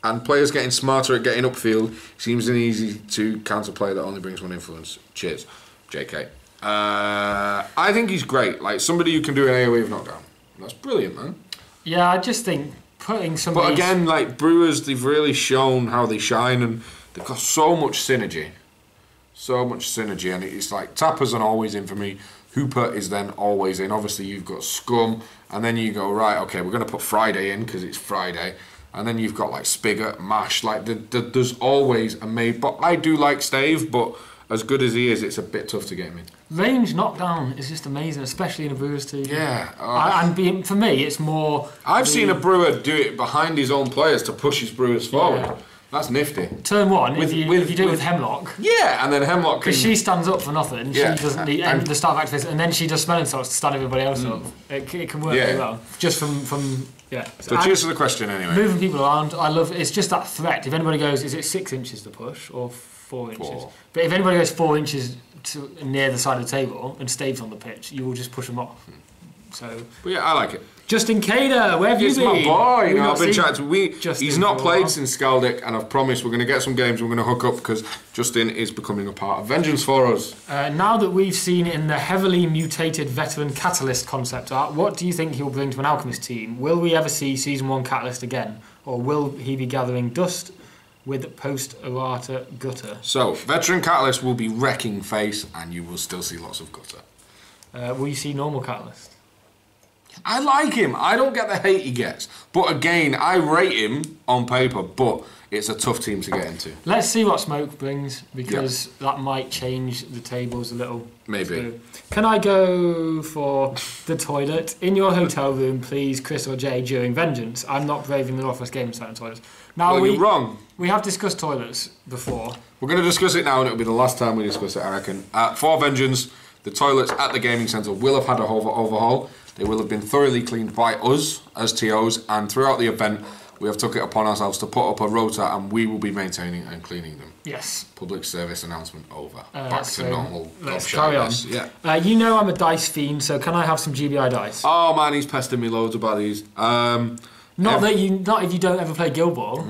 And players getting smarter at getting upfield seems an easy to counter play that only brings 1 influence. Cheers. JK. I think he's great. Like somebody who can do an AoE of knockdown. That's brilliant, man. Yeah, I just think putting somebody... But again, like Brewers, they've really shown how they shine and they've got so much synergy. So much synergy. And it's like Tappers and always in for me. Hooper is then always in. Obviously, you've got Scum, and then you go, right, okay, we're going to put Friday in because it's Friday. And then you've got like Spigot, Mash, like there's always a mate. But I do like Stave, but as good as he is, it's a bit tough to get him in. Range knockdown is just amazing, especially in a Brewers team. Yeah. And for me, it's more... I've seen a Brewer do it behind his own players to push his Brewers forward. Yeah. That's nifty. Turn one, if you do it with Hemlock. Yeah, and then Hemlock... Because she stands up for nothing. Yeah. She doesn't need the start of activist, and then she does smelling salts to stand everybody else up. It can work really well. Just from yeah. So cheers to the question anyway. Moving people around, I love... It's just that threat. If anybody goes, is it 6 inches to push, or 4 inches? 4. But if anybody goes 4 inches near the side of the table and stays on the pitch, you will just push them off. So... But yeah, I like it. Justin Cader, where have you been? He's my boy. You know, I've been chatting to he's not played since Skaldic, and I've promised we're going to get some games we're going to hook up because Justin is becoming a part of Vengeance for us. Now that we've seen in the heavily mutated veteran Catalyst concept art, what do you think he'll bring to an Alchemist team? Will we ever see Season 1 Catalyst again? Or will he be gathering dust with post-errata gutter? So, veteran Catalyst will be wrecking face, and you will still see lots of gutter. Will you see normal Catalyst? I like him. I don't get the hate he gets. But again, I rate him on paper, but it's a tough team to get into. Let's see what Smoke brings, because that might change the tables a little. Maybe. So, can I go for the toilet? In your hotel room, please, Chris or Jay, during Vengeance. I'm not braving the Northwest Games site on toilets. Now, you're wrong. We have discussed toilets before. We're going to discuss it now, and it'll be the last time we discuss it, I reckon. For Vengeance, the toilets at the gaming centre will have had a overhaul. They will have been thoroughly cleaned by us as TOs, and throughout the event, we have took it upon ourselves to put up a rota, and we will be maintaining and cleaning them. Yes. Public service announcement over. Back to normal. Let's carry on. Yeah. You know I'm a dice fiend, so can I have some GBI dice? Oh man, he's pestering me loads about these. Not if you don't ever play Guild Ball.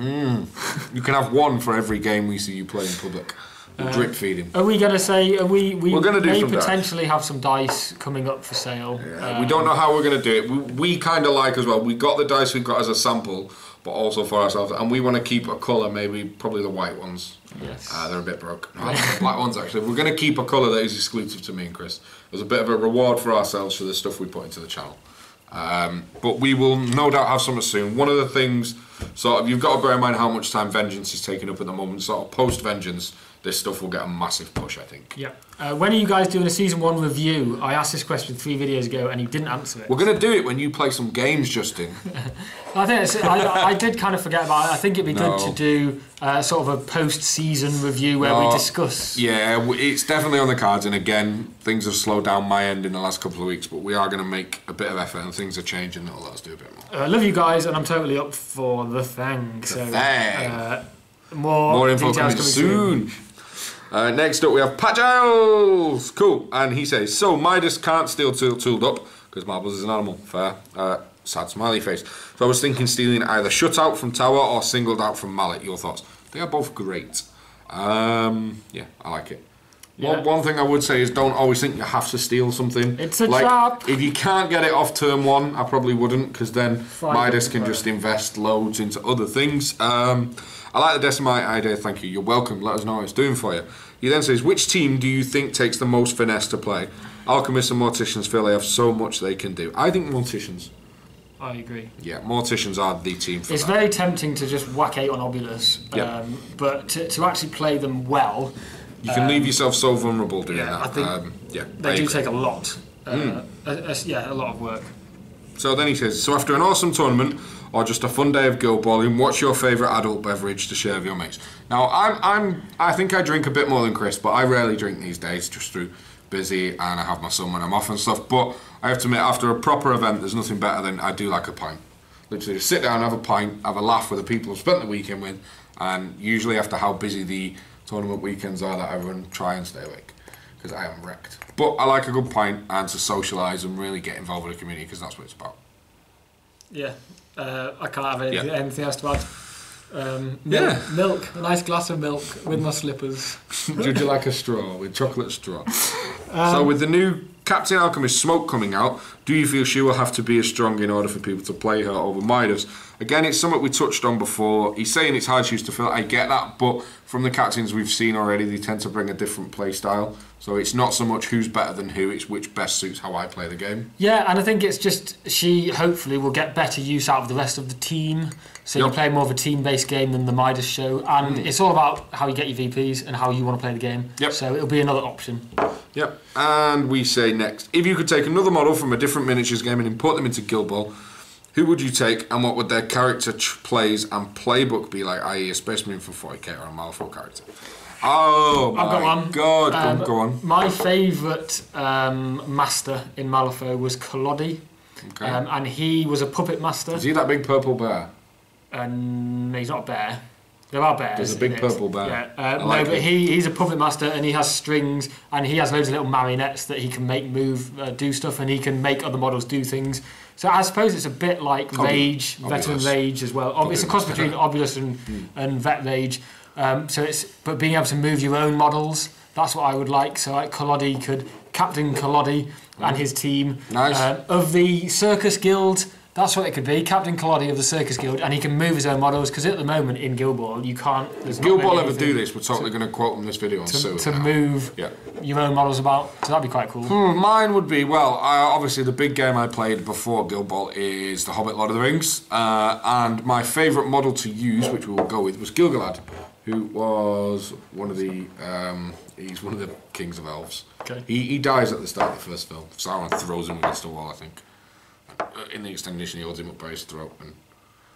You can have one for every game we see you play in public. We'll drip feed him. Are we going to say we may potentially dice. have some dice coming up for sale? Yeah, we don't know how we're going to do it. We kind of like as well. We got the dice we've got as a sample, but also for ourselves, and we want to keep a colour. Probably the white ones. Yes. They're a bit broke. No, the black ones actually. We're going to keep a colour that is exclusive to me and Chris. As a bit of a reward for ourselves for the stuff we put into the channel. But we will no doubt have something soon. One of the things, sort of, you've got to bear in mind how much time Vengeance is taking up at the moment. Sort of post Vengeance, this stuff will get a massive push, I think. Yeah. When are you guys doing a Season 1 review? I asked this question 3 videos ago and he didn't answer it. We're going to do it when you play some games, Justin. I did kind of forget about it. I think it'd be good to do sort of a post-season review where we discuss... Yeah, it's definitely on the cards, and again, things have slowed down my end in the last couple of weeks, but we are going to make a bit of effort, and things are changing that'll let us do a bit more. I love you guys, and I'm totally up for the thing. More info coming soon. Next up we have Pat Giles. Cool. And he says, so Midas can't steal tooled up because Marbles is an animal. Fair. Sad smiley face. So I was thinking stealing either shut out from tower or singled out from mallet. Your thoughts? They are both great. Yeah, I like it. Yeah. One thing I would say is don't always think you have to steal something. It's a trap. If you can't get it off turn 1, I probably wouldn't, because then Midas can just invest loads into other things. I like the Decimite idea, thank you. You're welcome, let us know what it's doing for you. He then says, which team do you think takes the most finesse to play? Alchemists and Morticians feel they have so much they can do. I think Morticians. I agree. Yeah, Morticians are the team for It's that. very tempting to just whack 8 on Obulus, but to actually play them well... You can leave yourself so vulnerable doing that. I think they do take a lot. A lot of work. So then he says, so after an awesome tournament or just a fun day of guild balling, what's your favourite adult beverage to share with your mates? Now, I think I drink a bit more than Chris, but I rarely drink these days, just through busy, and I have my son when I'm off and stuff. But I have to admit, after a proper event, there's nothing better than I do like a pint. Literally, just sit down, have a pint, have a laugh with the people I've spent the weekend with, and usually after how busy the tournament weekends are, that I run, try and stay awake, because I am wrecked. But I like a good pint and to socialise and really get involved with the community, because that's what it's about. Yeah, I can't have anything else to add. Milk, a nice glass of milk with my slippers. Would you like a straw, with chocolate straw? So with the new Captain Alchemist Smoke coming out, do you feel she will have to be as strong in order for people to play her over Midas? Again, it's something we touched on before. He's saying it's hard shoes to fill. I get that, but from the captains we've seen already, they tend to bring a different play style. So it's not so much who's better than who, it's which best suits how I play the game. Yeah, and I think it's just she hopefully will get better use out of the rest of the team. So you play more of a team-based game than the Midas show, and it's all about how you get your VPs and how you want to play the game. Yep. So it'll be another option. Yep. And we say next, if you could take another model from a different miniatures game and import them into Guild Ball, who would you take, and what would their character plays and playbook be like, i.e. a Space Marine for 40k or a Malifaux character? Oh I've got my one. God, go on. My favourite master in Malifaux was Kolodi, Okay. and he was a puppet master. Is he that big purple bear? And he's not a bear. There are bears. There's a big in it. purple bear. Yeah. Like but he's a puppet master, and he has strings, and he has loads of little marionettes that he can make move, do stuff, and he can make other models do things. So I suppose it's a bit like Rage, Veteran Rage as well. It's a cross between Obulus and Vet Rage. But being able to move your own models, that's what I would like. So like Kolodi could Captain Kolodi and his team. Nice. Of the Circus Guild, that's what it could be. Captain Kolodi of the Circus Guild, and he can move his own models, because at the moment in Guild Ball you can't. If Guild Ball ever do this, we're totally going to quote them this video on Sue. To move your own models about, so that'd be quite cool. Mine would be, obviously the big game I played before Guild Ball is The Hobbit Lord of the Rings, and my favourite model to use, which we will go with, was Gilgalad, who was one of the he's one of the kings of elves. Okay. He dies at the start of the first film. Sauron throws him against the wall, I think. In the extended edition, he holds him up by his throat.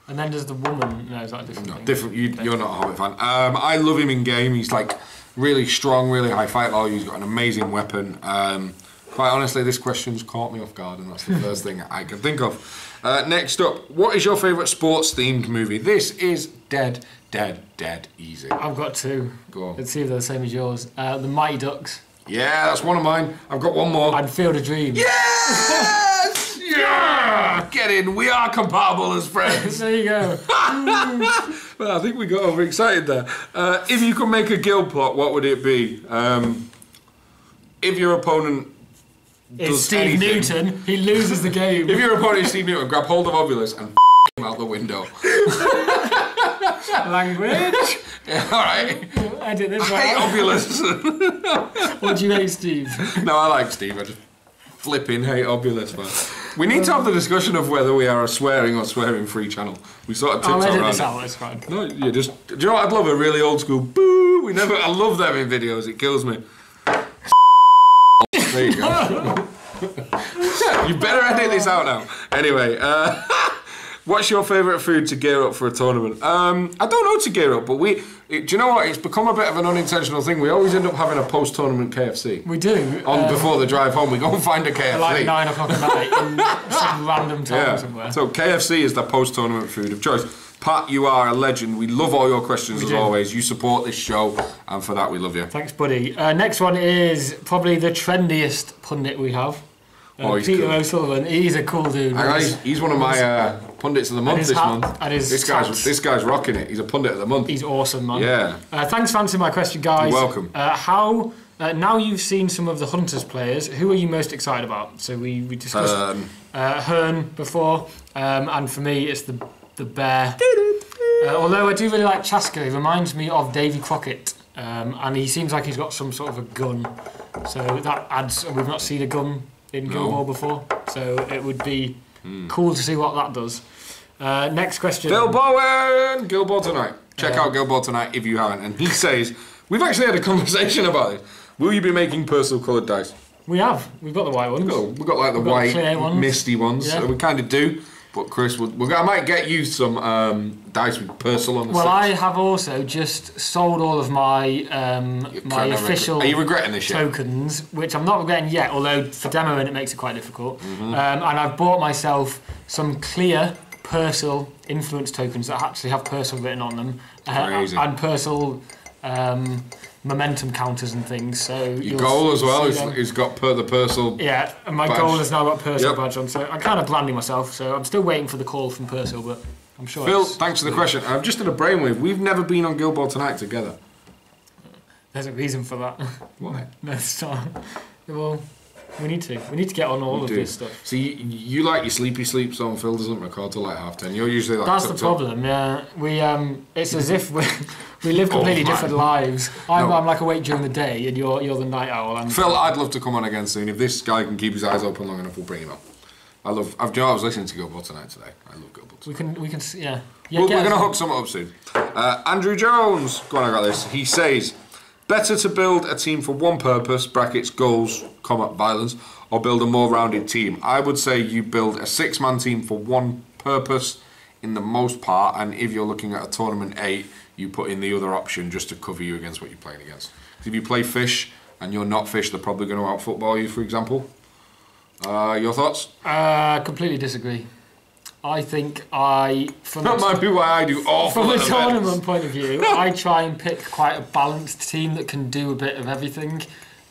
And then does the woman? No, is that a different? No, thing? different. You're not a Hobbit fan. I love him in game. He's like really strong, really high fight value. He's got an amazing weapon. Quite honestly, this question's caught me off guard, and that's the first thing I can think of. Next up, what is your favourite sports-themed movie? This is dead easy. I've got two. Go on. Let's see if they're the same as yours. The Mighty Ducks. Yeah, that's one of mine. I've got one more. And Field of Dreams. Yes! Yeah! Get in. We are compatible as friends. There you go. Well, I think we got overexcited there. If you could make a guild plot, what would it be? If your opponent It's Steve Newton. He loses the game. If your opponent is Steve Newton, grab hold of Obulus and him out the window. Language. Yeah, all right. Edit this I hate out. Obulus. What do you hate, Steve? No, I like Steve. I just flipping hate Obulus, man. We need to have the discussion of whether we are a swearing or swearing-free channel. We sort of I'll tiptoe edit around this it. out. It's fine. No, you just. Do you know what I'd love? A really old school boo. I love them in videos. It kills me. There you go. You better edit this out now. Anyway, what's your favourite food to gear up for a tournament? I don't know to gear up, but do you know what? It's become a bit of an unintentional thing. We always end up having a post-tournament KFC. We do. Before the drive home, we go and find a KFC. Like 9 o'clock at night in some random town somewhere. So KFC is the post-tournament food of choice. Pat, you are a legend. We love all your questions as always. You support this show, and for that we love you. Thanks, buddy. Next one is probably the trendiest pundit we have. Peter cool. O'Sullivan. He's a cool dude. He's one of my pundits of the month this month. This guy's rocking it. He's a pundit of the month. He's awesome, man. Yeah. Thanks for answering my question, guys. You're welcome. Now you've seen some of the Hunters players, who are you most excited about? So we discussed Hearn before, and for me it's the bear. Although I do really like Chaska, he reminds me of Davy Crockett, and he seems like he's got some sort of a gun. So that adds. We've not seen a gun in Guild Ball before, so it would be cool to see what that does. Next question. Phil Bowen! Guild Ball Tonight. Check out Guild Ball Tonight if you haven't. And he says, we've actually had a conversation about this. Will you be making personal coloured dice? We have. We've got the white ones. We've got like the white, clear ones. misty ones. Yeah. So we kind of do. But Chris, I might get you some dice with Purcell on the Well, six. I have also just sold all of my my official Are you regretting this shit? tokens, which I'm not regretting yet, although for demoing it makes it quite difficult. And I've bought myself some clear Purcell influence tokens that actually have Purcell written on them. And Purcell momentum counters and things. So your goal as well is got the Purcell. Yeah, and my goal has now got Purcell badge on, so I'm kind of branding myself. So I'm still waiting for the call from Purcell, but I'm sure. Phil, thanks for the question. I've just had a brainwave. We've never been on Guild Ball Tonight together. There's a reason for that. Why? No, it's not. Well, We need to get on all of this stuff. See, you like your sleepy sleep, so Phil doesn't record till like 10:30. You're usually like... That's the problem, yeah. We it's as if we live completely different lives. I'm like awake during the day, and you're the night owl. Phil, I'd love to come on again soon. If this guy can keep his eyes open long enough, we'll bring him on. I was listening to Guildball tonight today. I love Guildball. We can, yeah. We're going to hook something up soon. Andrew Jones, go on, I got this. He says, better to build a team for one purpose, brackets, goals, combat, violence, or build a more rounded team. I would say you build a 6-man team for one purpose in the most part, and if you're looking at a tournament 8, you put in the other option just to cover you against what you're playing against. If you play fish and you're not fish, they're probably going to out-football you, for example. Your thoughts? Completely disagree. I think that might be why I do awful. From a tournament point of view, I try and pick quite a balanced team that can do a bit of everything.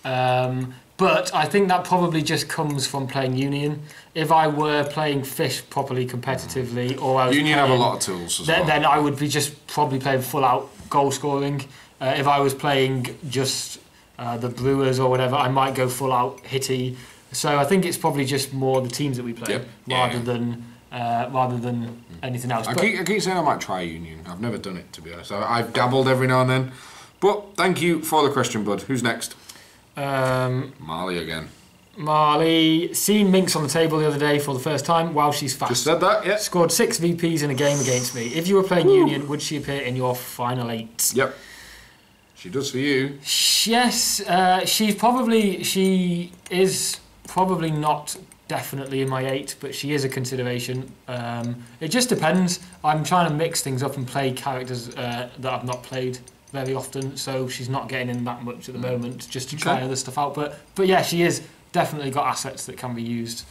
But I think that probably just comes from playing Union. If I were playing fish properly competitively, or I was Union have a lot of tools as well. Then I would be just probably playing full out goal scoring. If I was playing just the Brewers or whatever, I might go full out hitty. So I think it's probably just more the teams that we play rather than anything else. I keep saying I might try Union. I've never done it, to be honest. I've dabbled every now and then. But thank you for the question, bud. Who's next? Marley again. Marley seen Minx on the table the other day for the first time. Wow, she's fast. Just said that, yeah. Scored 6 VPs in a game against me. If you were playing Union, would she appear in your final 8? Yep. She does for you. Yes, she is probably not definitely in my 8, but she is a consideration. It just depends. I'm trying to mix things up and play characters that I've not played very often, so she's not getting in that much at the moment, just to try other stuff out. But yeah, she is definitely got assets that can be used.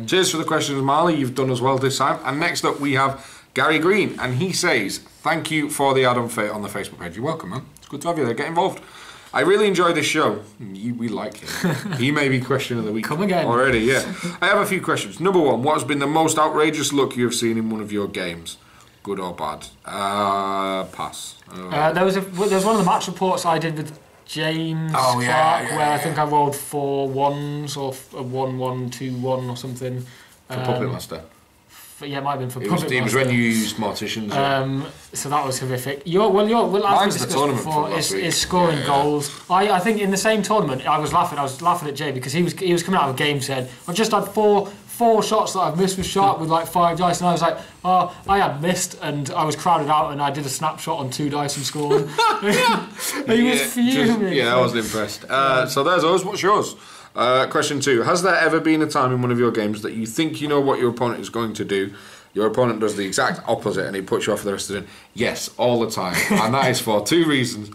Cheers for the questions, Marley. You've done as well this time. And next up we have Gary Green, and he says, thank you for the add-on on the Facebook page. You're welcome, man. It's good to have you there. Get involved. I really enjoy this show. We like him. He may be question of the week. Come again. Already, yeah. I have a few questions. Number 1, what has been the most outrageous look you have seen in one of your games? Good or bad? Pass. There was one of the match reports I did with James Clark where I think I rolled 4 1s or a 1-1-2-1 or something. For Puppet Master. Yeah, it might have been for Puppet Master. It was when you used Morticians. So that was horrific. Mine's the tournament before, is scoring goals. I think in the same tournament I was laughing at Jay because he was coming out of a game saying, I've just had four shots that I've missed with sharp with like 5 dice, and I was like, oh, I had missed, and I was crowded out, and I did a snapshot on 2 dice and scored. He was fuming. I wasn't impressed. So there's ours. What's yours? Question 2. Has there ever been a time in one of your games that you think you know what your opponent is going to do, your opponent does the exact opposite, and it puts you off for the rest of the day? Yes, all the time. And that is for 2 reasons.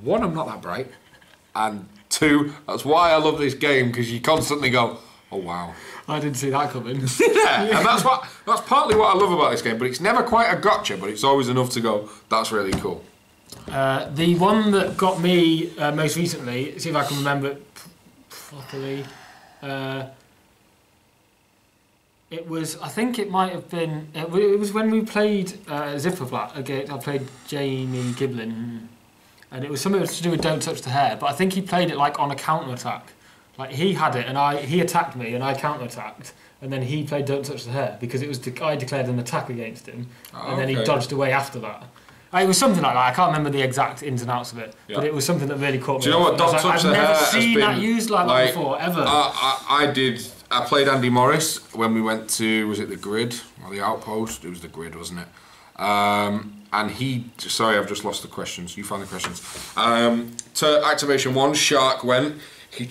1, I'm not that bright. And 2, that's why I love this game, because you constantly go, oh wow. I didn't see that coming. Yeah, and that's partly what I love about this game, but it's never quite a gotcha, but it's always enough to go, that's really cool. The one that got me most recently, see if I can remember it properly, it was, I think it might have been, it was when we played Zipperflat again. I played Jamie Giblin, and it was something to do with Don't Touch the Hair, but I think he played it like on a counter-attack. Like he had it, and he attacked me, and I counter-attacked, and then he played Don't Touch the Hair because it was I declared an attack against him, and then he dodged away after that. It was something like that. I can't remember the exact ins and outs of it, but it was something that really caught me. Do you know what? Don't Touch the Hair. I've never seen that used like that before, ever. I played Andy Morris when we went to, was it the Grid or the Outpost? It was the Grid, wasn't it? And sorry, I've just lost the questions. You found the questions. To activation 1, Shark went. He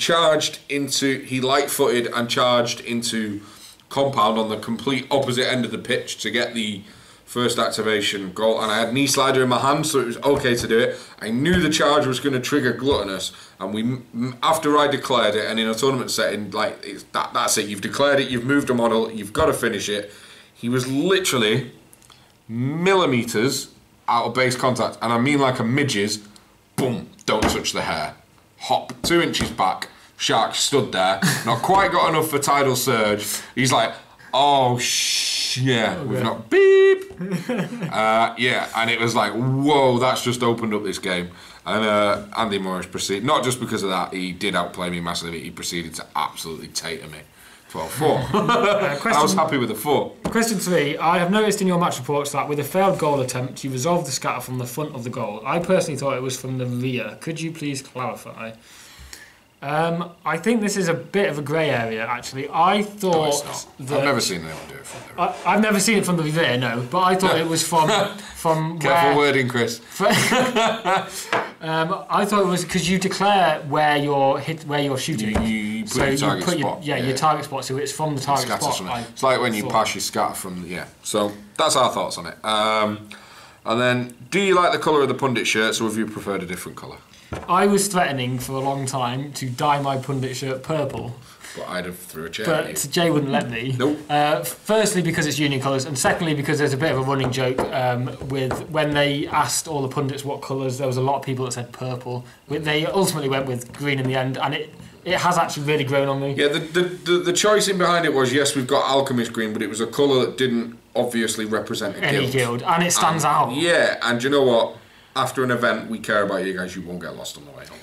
light-footed and charged into compound on the complete opposite end of the pitch to get the first activation goal, and I had knee slider in my hand, so it was okay to do it. I knew the charge was going to trigger gluttonous, and after I declared it, and in a tournament setting, like that's it. You've declared it. You've moved a model. You've got to finish it. He was literally millimeters out of base contact, and I mean like a midge's. Boom! Don't touch the hair. Hop 2 inches back. Shark stood there, not quite got enough for tidal surge. He's like, oh yeah, we've not beep. Yeah, and it was like, whoa, that's just opened up this game. And Andy Morris proceeded, not just because of that, he did outplay me massively, he proceeded to absolutely tater me. 12-4. I was happy with the 4. Question 3. I have noticed in your match reports that with a failed goal attempt, you resolved the scatter from the front of the goal. I personally thought it was from the rear. Could you please clarify? I think this is a bit of a grey area, actually. I thought I've never seen anyone do it from the rear. I've never seen it from the rear, no, but I thought it was from Careful wording, Chris. I thought it was because you declare where you're shooting. You put your target spot. Your target spot, so it's from the target spot. It's like when you pass your scatter from So that's our thoughts on it. And then, do you like the colour of the pundit shirts, or have you preferred a different colour? I was threatening for a long time to dye my pundit shirt purple. But I'd have threw a chair but at you. Jay wouldn't let me. Nope. Firstly, because it's union colours, and secondly, because there's a bit of a running joke with when they asked all the pundits what colours, there was a lot of people that said purple. They ultimately went with green in the end, and it has actually really grown on me. Yeah, the choice in behind it was, yes, we've got Alchemist green, but it was a colour that didn't obviously represent a guild. Any guild, and it stands out. Yeah, and you know what? After an event, we care about you guys. You won't get lost on the way home.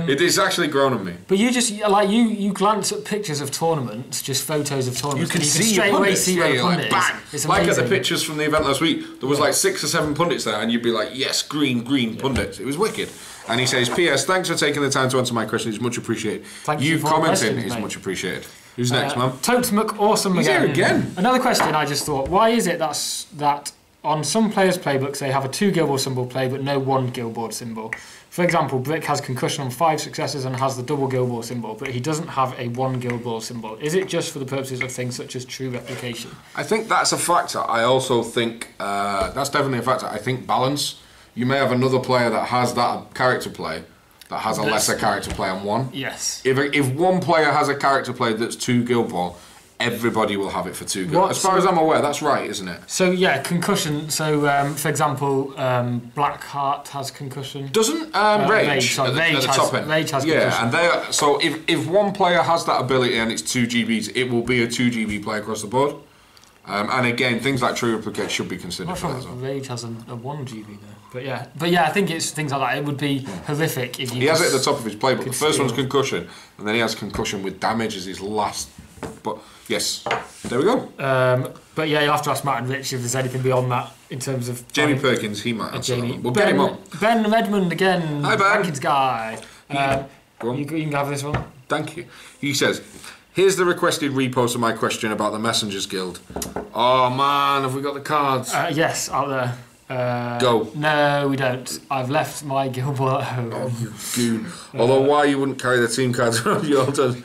It is actually grown on me. But you just you glance at pictures of tournaments, just photos of tournaments. You can see straight away pundits. see where the pundit bang. is. Like at the pictures from the event last week, there was like 6 or 7 pundits there, and you'd be like, yes, green pundits. It was wicked. And he says, P.S. Thanks for taking the time to answer my question. It's much appreciated. Thank you for commenting is much appreciated. Who's next, man? Totes McAwesome He's again. here again. Another question I just thought, why is it that on some players' playbooks they have a 2 guild board symbol play but no 1 guild board symbol? For example, Brick has concussion on 5 successes and has the double guild board symbol, but he doesn't have a 1 guild board symbol. Is it just for the purposes of things such as true replication? I think that's a factor. I also think that's definitely a factor. I think balance. You may have another player that has that character play that has a lesser character play on 1. Yes. If one player has a character play that's 2 guild ball, everybody will have it for 2 guild. As far as I'm aware, that's right, isn't it? So yeah, concussion. So for example, Blackheart has concussion. Doesn't Rage at the top end? Rage has concussion. Yeah, and so if one player has that ability and it's 2 GBs, it will be a 2 GB play across the board. And again, things like true replicate should be considered. I'm not sure Rage has a 1 GB though. But yeah, I think it's things like that. It would be horrific if you. He has it at the top of his playbook. The first one's concussion, and then he has concussion with damage as his last. But yes, there we go. But yeah, you'll have to ask Matt and Rich if there's anything beyond that in terms of. Jamie Perkins, he might answer that one. We'll Ben, get him on. Ben Redmond again. Hi, Ben. Rankings guy. You can have this one. Thank you. He says, here's the requested repost of my question about the Messengers Guild. Oh man, have we got the cards? Yes, out there. Go. No, we don't. I've left my guild ball at home. Oh, you goon. Although why you wouldn't carry the team cards around your turn.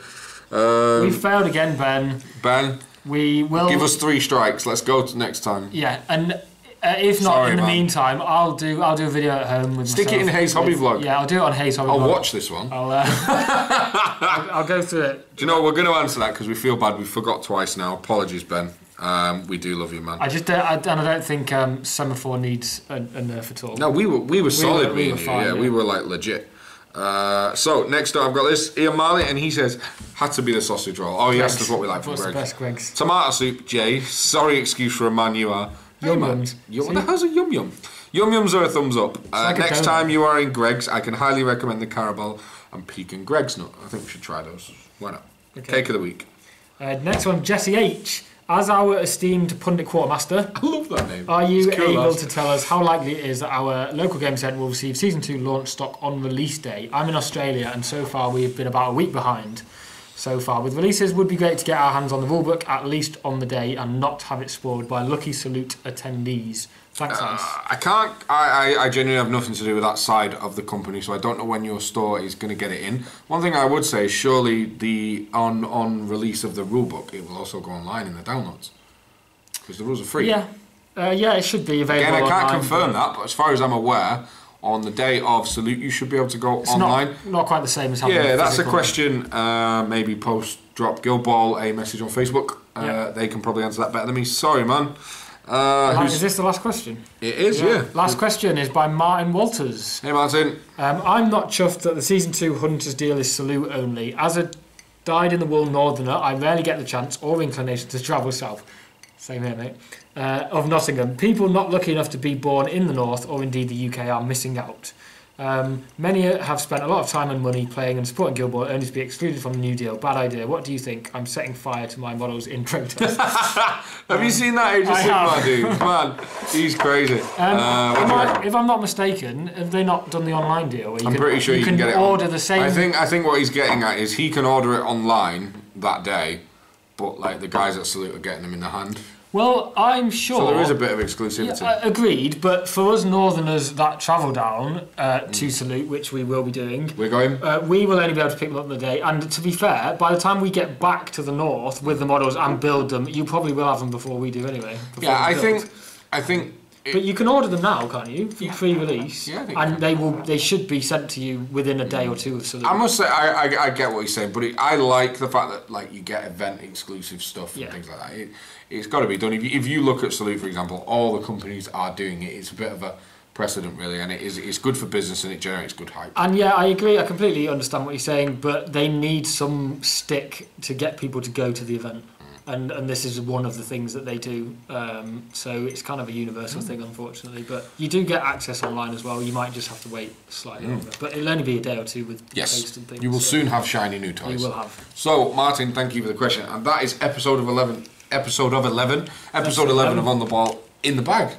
We failed again, Ben. Ben, we will give us 3 strikes. Let's go to next time. Yeah, and if not, in the meantime, I'll do a video at home with Stick it in Hayes Hobby Vlog. Yeah, I'll do it on Hayes Hobby Vlog. I'll watch this one. I'll go through it. Do you know what? We're going to answer that because we feel bad. We forgot twice now. Apologies, Ben. We do love you, man. I don't think Semaphore needs a nerf at all. No, we were solid. We were fine, yeah, we were like legit. So next up, I've got this Ian Marley, and he says had to be the sausage roll. Oh, he asked us what we like from What's Greg. the best, Greg's? Tomato soup, Jay. Sorry, excuse for a man you are. Yum yums. What the hell's a yum yum? Yum yums are a thumbs up. Next time you are in Greg's, I can highly recommend the Carabao and Pecan Greg's nut. I think we should try those. Why not? Okay. Cake of the week. Next one, Jesse H. As our esteemed pundit quartermaster, I love that name. Are you able to tell us how likely it is that our local game centre will receive Season 2 launch stock on release day? I'm in Australia, and so far we've been about a week behind. So far with releases, would be great to get our hands on the rulebook at least on the day and not have it spoiled by Lucky Salute attendees. Thanks, Hans. I can't. I genuinely have nothing to do with that side of the company, so I don't know when your store is going to get it in. One thing I would say is surely the on release of the rulebook, it will also go online in the downloads because the rules are free. Yeah, it should be available. Again, I can't online, confirm that, but as far as I'm aware, on the day of Salute, you should be able to go online. Not quite the same as having. Yeah, that's a question. Maybe drop Guild Ball a message on Facebook. They can probably answer that better than me. Sorry, man. Is this the last question? It is, yeah. Last question is by Martin Walters. Hey, Martin. I'm not chuffed that the Season 2 Hunters deal is Salute only. As a dyed-in-the-wool northerner, I rarely get the chance or inclination to travel south. Same here, mate. Of Nottingham. People not lucky enough to be born in the North or indeed the UK are missing out. Many have spent a lot of time and money playing and supporting Guild Ball only to be excluded from the new deal. Bad idea. What do you think? I'm setting fire to my models in protest. Have you seen that Age of Sigmar dude? Man, he's crazy. If I'm not mistaken, have they not done the online deal? Where I'm pretty sure you can get it order the same. I think what he's getting at is he can order it online that day, but like the guys at Salute are getting them in the hand. Well, I'm sure. So there is a bit of exclusivity. Yeah, agreed, but for us Northerners that travel down to Salute, which we will be doing, we're going. We will only be able to pick them up on the day. And to be fair, by the time we get back to the North with the models and build them, you probably will have them before we do anyway. Yeah, I think. But you can order them now, can't you? Pre-release, yeah, and they should be sent to you within a day or two of Salute. I must say, I get what he's saying, but I like the fact that like you get event exclusive stuff and things like that. It's got to be done. If you look at Salute, for example, all the companies are doing it. It's a bit of a precedent, really, and it's good for business and it generates good hype. And yeah, I agree. I completely understand what you're saying, but they need some stick to get people to go to the event. And this is one of the things that they do, so it's kind of a universal thing, unfortunately. But you do get access online as well. You might just have to wait slightly longer, but it'll only be a day or two with post and things. You will soon have shiny new toys. You will have. So, Martin, thank you for the question, and that is episode 11 of On the Ball in the bag.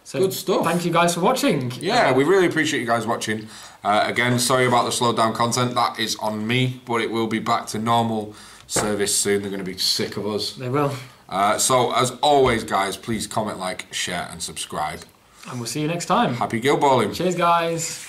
So good stuff. Thank you guys for watching. Yeah, we really appreciate you guys watching. Again, sorry about the slowed down content. That is on me, but it will be back to normal service soon. They're going to be sick of us. They will. So as always, guys, please comment, like, share and subscribe, and we'll see you next time. Happy guild balling. Cheers, guys.